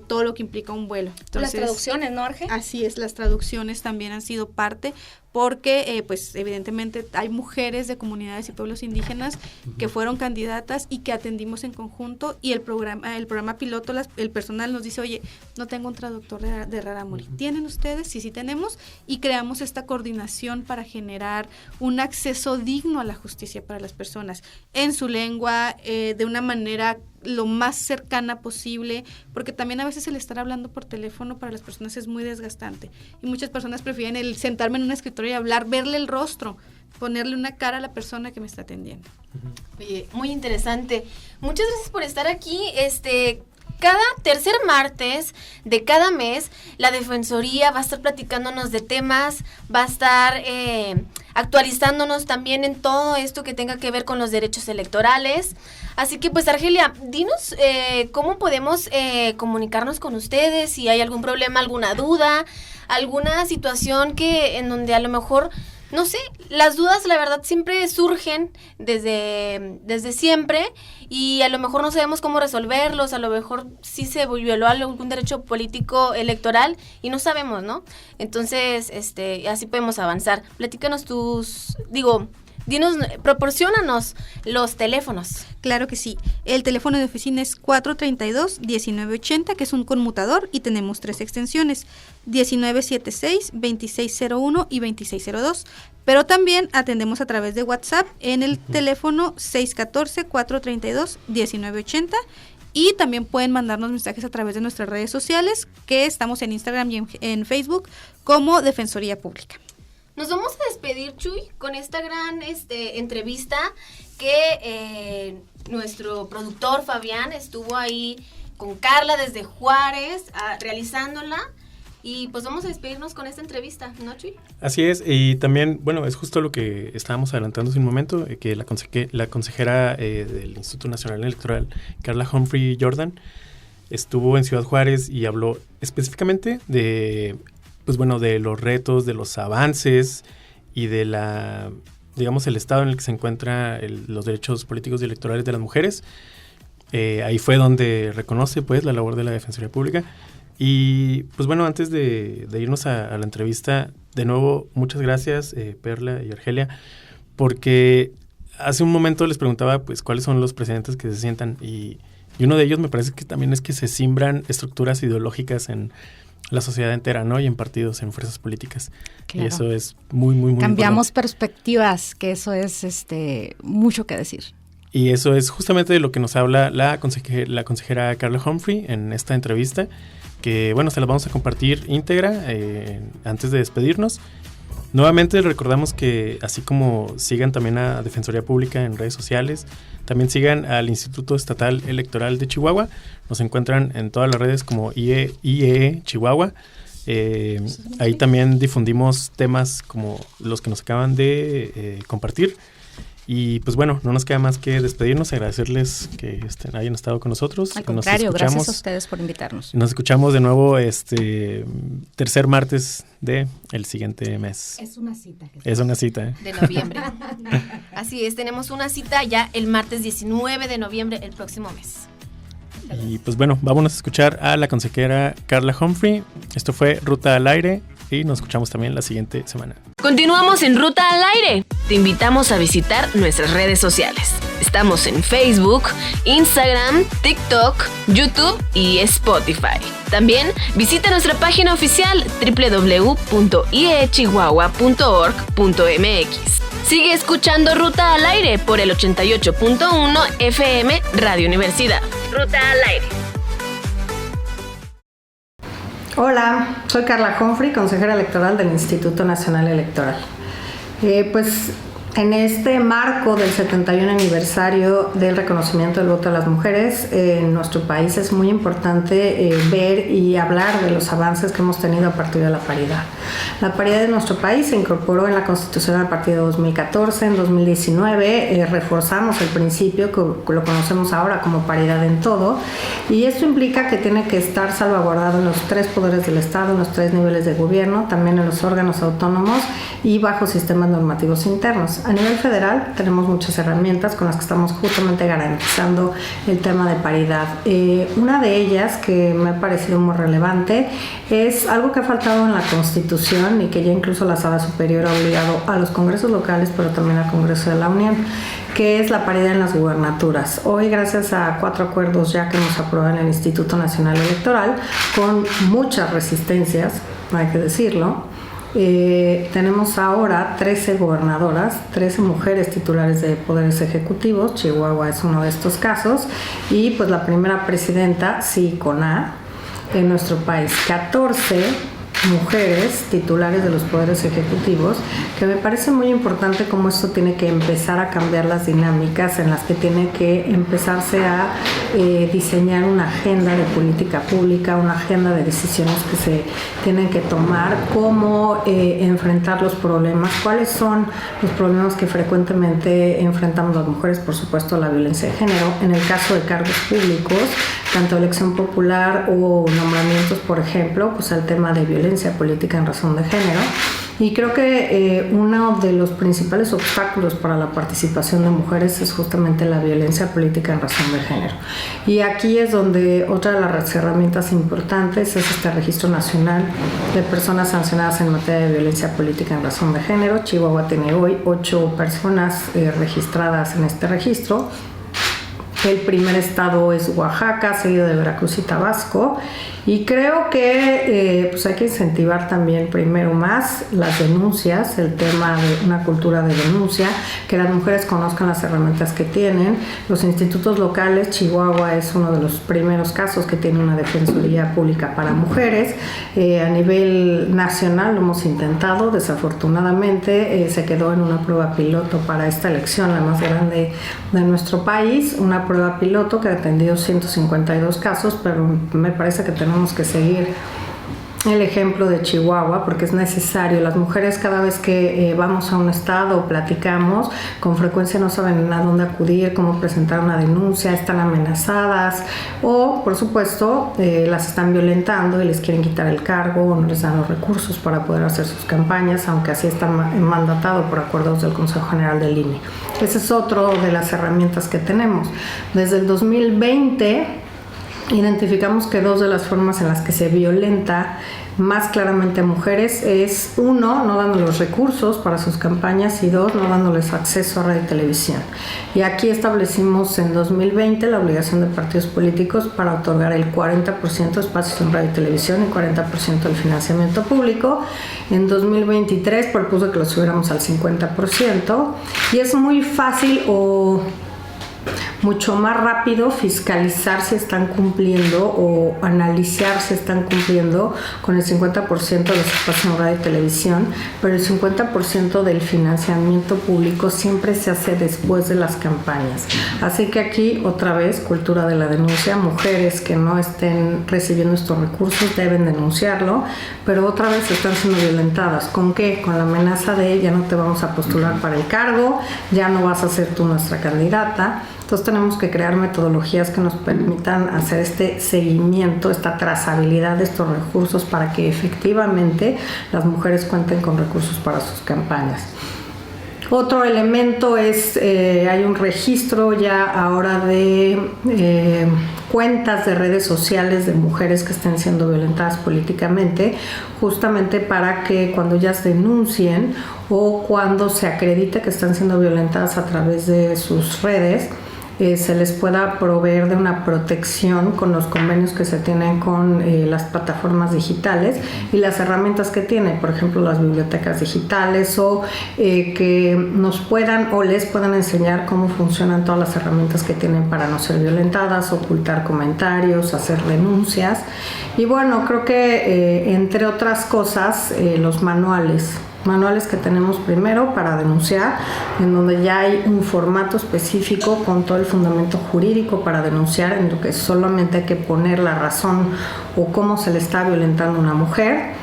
Speaker 5: todo lo que implica un vuelo. Entonces,
Speaker 4: las traducciones, ¿no, Arge?
Speaker 5: Así es, las traducciones también han sido parte, porque pues evidentemente hay mujeres de comunidades y pueblos indígenas que fueron candidatas y que atendimos en conjunto, y el programa piloto, el personal nos dice, oye, no tengo un traductor de Rarámuri. ¿Tienen ustedes? Sí tenemos, y creamos esta coordinación para generar un acceso digno a la justicia para las personas en su lengua, de una manera lo más cercana posible, porque también a veces el estar hablando por teléfono para las personas es muy desgastante, y muchas personas prefieren el sentarme en un escritorio y hablar, verle el rostro, ponerle una cara a la persona que me está atendiendo.
Speaker 3: Oye, muy interesante. Muchas gracias por estar aquí. Cada tercer martes de cada mes, la Defensoría va a estar platicándonos de temas, va a estar actualizándonos también en todo esto que tenga que ver con los derechos electorales. Así que, pues, Argelia, dinos cómo podemos comunicarnos con ustedes, si hay algún problema, alguna duda, alguna situación en donde a lo mejor... No sé, las dudas la verdad siempre surgen desde siempre y a lo mejor no sabemos cómo resolverlos, a lo mejor sí se violó algún derecho político electoral y no sabemos, ¿no? Entonces, así podemos avanzar. Platícanos proporciónanos los teléfonos.
Speaker 5: Claro que sí. El teléfono de oficina es 432-1980, que es un conmutador, y tenemos 3 extensiones, 1976, 2601 y 2602. Pero también atendemos a través de WhatsApp en el teléfono 614-432-1980. Y también pueden mandarnos mensajes a través de nuestras redes sociales, que estamos en Instagram y en Facebook como Defensoría Pública.
Speaker 3: Nos vamos a despedir, Chuy, con esta gran entrevista que nuestro productor Fabián estuvo ahí con Carla desde Juárez realizándola. Y pues vamos a despedirnos con esta entrevista, ¿no, Chuy?
Speaker 2: Así es, y también, bueno, es justo lo que estábamos adelantando hace un momento, que la consejera del Instituto Nacional Electoral, Carla Humphrey Jordan, estuvo en Ciudad Juárez y habló específicamente de los retos, de los avances y de el estado en el que se encuentran los derechos políticos y electorales de las mujeres. Ahí fue donde reconoce, pues, la labor de la Defensoría Pública. Y, pues, bueno, antes de irnos a la entrevista, de nuevo, muchas gracias, Perla y Argelia, porque hace un momento les preguntaba, pues, cuáles son los precedentes que se sientan, y uno de ellos me parece que también es que se siembran estructuras ideológicas en la sociedad entera, ¿no? Y en partidos, en fuerzas políticas. Claro. Y eso es muy, muy, muy
Speaker 4: Cambiamos
Speaker 2: importante.
Speaker 4: Perspectivas, que eso es mucho que decir.
Speaker 2: Y eso es justamente de lo que nos habla la consejera Carla Humphrey en esta entrevista, que, bueno, se las vamos a compartir íntegra antes de despedirnos. Nuevamente les recordamos que, así como sigan también a Defensoría Pública en redes sociales, también sigan al Instituto Estatal Electoral de Chihuahua. Nos encuentran en todas las redes como IEE Chihuahua. Ahí también difundimos temas como los que nos acaban de compartir. Y pues bueno, no nos queda más que despedirnos, agradecerles que hayan estado con nosotros.
Speaker 4: Al contrario, gracias a ustedes por invitarnos.
Speaker 2: Nos escuchamos de nuevo tercer martes del siguiente mes.
Speaker 4: Es una cita. Jesús.
Speaker 2: Es una cita.
Speaker 3: De noviembre. Así es, tenemos una cita ya el martes 19 de noviembre, el próximo mes.
Speaker 2: Y pues bueno, vámonos a escuchar a la consejera Carla Humphrey. Esto fue Ruta al Aire y nos escuchamos también la siguiente semana.
Speaker 6: Continuamos en Ruta al Aire. Te invitamos a visitar nuestras redes sociales. Estamos en Facebook, Instagram, TikTok, YouTube y Spotify. También visita nuestra página oficial www.iechihuahua.org.mx. Sigue escuchando Ruta al Aire por el 88.1 FM Radio Universidad. Ruta al Aire.
Speaker 7: Hola, soy Carla Humphrey, consejera electoral del Instituto Nacional Electoral. Pues en este marco del 71 aniversario del reconocimiento del voto a las mujeres, en nuestro país es muy importante ver y hablar de los avances que hemos tenido a partir de la paridad. La paridad en nuestro país se incorporó en la Constitución a partir de 2014. En 2019 reforzamos el principio que lo conocemos ahora como paridad en todo, y esto implica que tiene que estar salvaguardado en los 3 poderes del Estado, en los 3 niveles de gobierno, también en los órganos autónomos y bajo sistemas normativos internos. A nivel federal tenemos muchas herramientas con las que estamos justamente garantizando el tema de paridad. Una de ellas que me ha parecido muy relevante es algo que ha faltado en la Constitución y que ya incluso la Sala Superior ha obligado a los congresos locales, pero también al Congreso de la Unión, que es la paridad en las gubernaturas. Hoy, gracias a 4 acuerdos ya que nos aprueban el Instituto Nacional Electoral, con muchas resistencias, hay que decirlo, tenemos ahora 13 gobernadoras, 13 mujeres titulares de poderes ejecutivos. Chihuahua es uno de estos casos, y pues la primera presidenta, sí, con A, en nuestro país. 14 mujeres titulares de los poderes ejecutivos, que me parece muy importante cómo esto tiene que empezar a cambiar las dinámicas en las que tiene que empezarse a diseñar una agenda de política pública, una agenda de decisiones que se tienen que tomar, cómo enfrentar los problemas, cuáles son los problemas que frecuentemente enfrentamos las mujeres, por supuesto la violencia de género, en el caso de cargos públicos, tanto elección popular o nombramientos, por ejemplo, pues el tema de violencia política en razón de género. Y creo que uno de los principales obstáculos para la participación de mujeres es justamente la violencia política en razón de género. Y aquí es donde otra de las herramientas importantes es este Registro Nacional de Personas Sancionadas en Materia de Violencia Política en razón de género. Chihuahua tiene hoy 8 personas registradas en este registro. El primer estado es Oaxaca, seguido de Veracruz y Tabasco. Y creo que pues hay que incentivar también primero más las denuncias, el tema de una cultura de denuncia, que las mujeres conozcan las herramientas que tienen. Los institutos locales, Chihuahua es uno de los primeros casos que tiene una defensoría pública para mujeres. A nivel nacional lo hemos intentado, desafortunadamente se quedó en una prueba piloto para esta elección, la más grande de nuestro país, una prueba piloto que ha atendido 152 casos, pero me parece que tenemos que seguir el ejemplo de Chihuahua porque es necesario. Las mujeres cada vez que vamos a un estado o platicamos, con frecuencia no saben a dónde acudir, cómo presentar una denuncia, están amenazadas o, por supuesto, las están violentando y les quieren quitar el cargo o no les dan los recursos para poder hacer sus campañas, aunque así está mandatado por acuerdos del Consejo General del INE. Ese es otro de las herramientas que tenemos. Desde el 2020 identificamos que 2 de las formas en las que se violenta más claramente a mujeres es 1, no dándoles recursos para sus campañas y 2, no dándoles acceso a radio y televisión. Y aquí establecimos en 2020 la obligación de partidos políticos para otorgar el 40% de espacios en radio y televisión y 40% del financiamiento público. En 2023 propuse que lo subiéramos al 50% y es muy fácil o mucho más rápido fiscalizar si están cumpliendo o analizar si están cumpliendo con el 50% de los espacios en radio y televisión, pero el 50% del financiamiento público siempre se hace después de las campañas. Así que aquí otra vez, cultura de la denuncia, mujeres que no estén recibiendo estos recursos deben denunciarlo, pero otra vez están siendo violentadas. ¿Con qué? Con la amenaza de ya no te vamos a postular para el cargo, ya no vas a ser tú nuestra candidata. Entonces tenemos que crear metodologías que nos permitan hacer este seguimiento, esta trazabilidad de estos recursos para que efectivamente las mujeres cuenten con recursos para sus campañas. Otro elemento es, hay un registro ya ahora de cuentas de redes sociales de mujeres que estén siendo violentadas políticamente, justamente para que cuando ellas denuncien o cuando se acredite que están siendo violentadas a través de sus redes, se les pueda proveer de una protección con los convenios que se tienen con las plataformas digitales y las herramientas que tienen, por ejemplo las bibliotecas digitales o que nos puedan o les puedan enseñar cómo funcionan todas las herramientas que tienen para no ser violentadas, ocultar comentarios, hacer denuncias y bueno, creo que entre otras cosas los manuales que tenemos primero para denunciar, en donde ya hay un formato específico con todo el fundamento jurídico para denunciar, en lo que solamente hay que poner la razón o cómo se le está violentando a una mujer.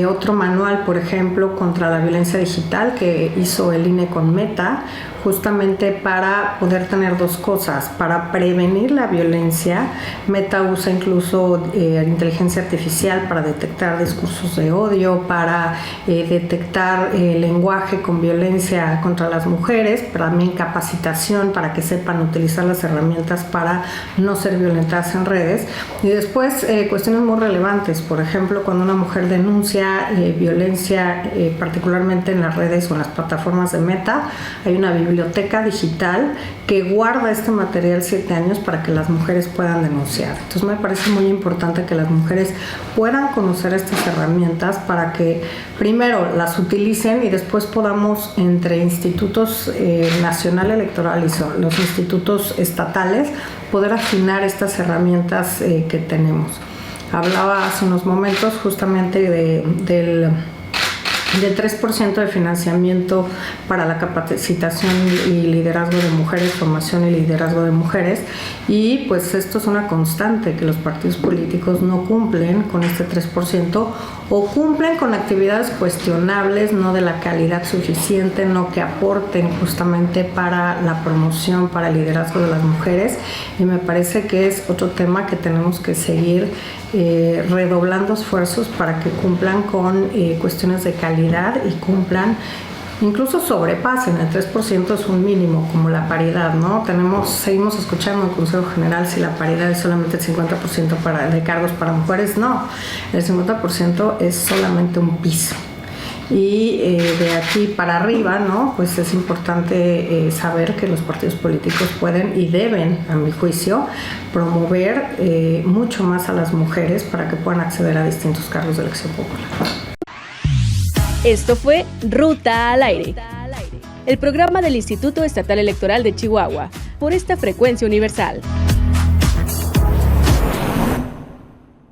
Speaker 7: Otro manual, por ejemplo, contra la violencia digital que hizo el INE con Meta, justamente para poder tener 2 cosas. Para prevenir la violencia, Meta usa incluso inteligencia artificial para detectar discursos de odio, para detectar lenguaje con violencia contra las mujeres, pero también capacitación para que sepan utilizar las herramientas para no ser violentadas en redes. Y después cuestiones muy relevantes, por ejemplo, cuando una mujer denuncia violencia, particularmente en las redes o en las plataformas de Meta, hay una biblioteca digital que guarda este material 7 años para que las mujeres puedan denunciar. Entonces me parece muy importante que las mujeres puedan conocer estas herramientas para que primero las utilicen y después podamos entre institutos nacional electoral y los institutos estatales poder afinar estas herramientas que tenemos. Hablaba hace unos momentos justamente del 3% de financiamiento para la capacitación y liderazgo de mujeres, formación y liderazgo de mujeres, y pues esto es una constante, que los partidos políticos no cumplen con este 3% o cumplen con actividades cuestionables, no de la calidad suficiente, no que aporten justamente para la promoción, para el liderazgo de las mujeres, y me parece que es otro tema que tenemos que seguir redoblando esfuerzos para que cumplan con cuestiones de calidad y cumplan, incluso sobrepasen el 3%, es un mínimo, como la paridad, ¿no? Seguimos escuchando en el Consejo General si la paridad es solamente el 50% de cargos para mujeres. No, el 50% es solamente un piso. Y de aquí para arriba, ¿no? Pues es importante saber que los partidos políticos pueden y deben, a mi juicio, promover mucho más a las mujeres para que puedan acceder a distintos cargos de elección popular.
Speaker 1: Esto fue Ruta al Aire, el programa del Instituto Estatal Electoral de Chihuahua, por esta frecuencia universal.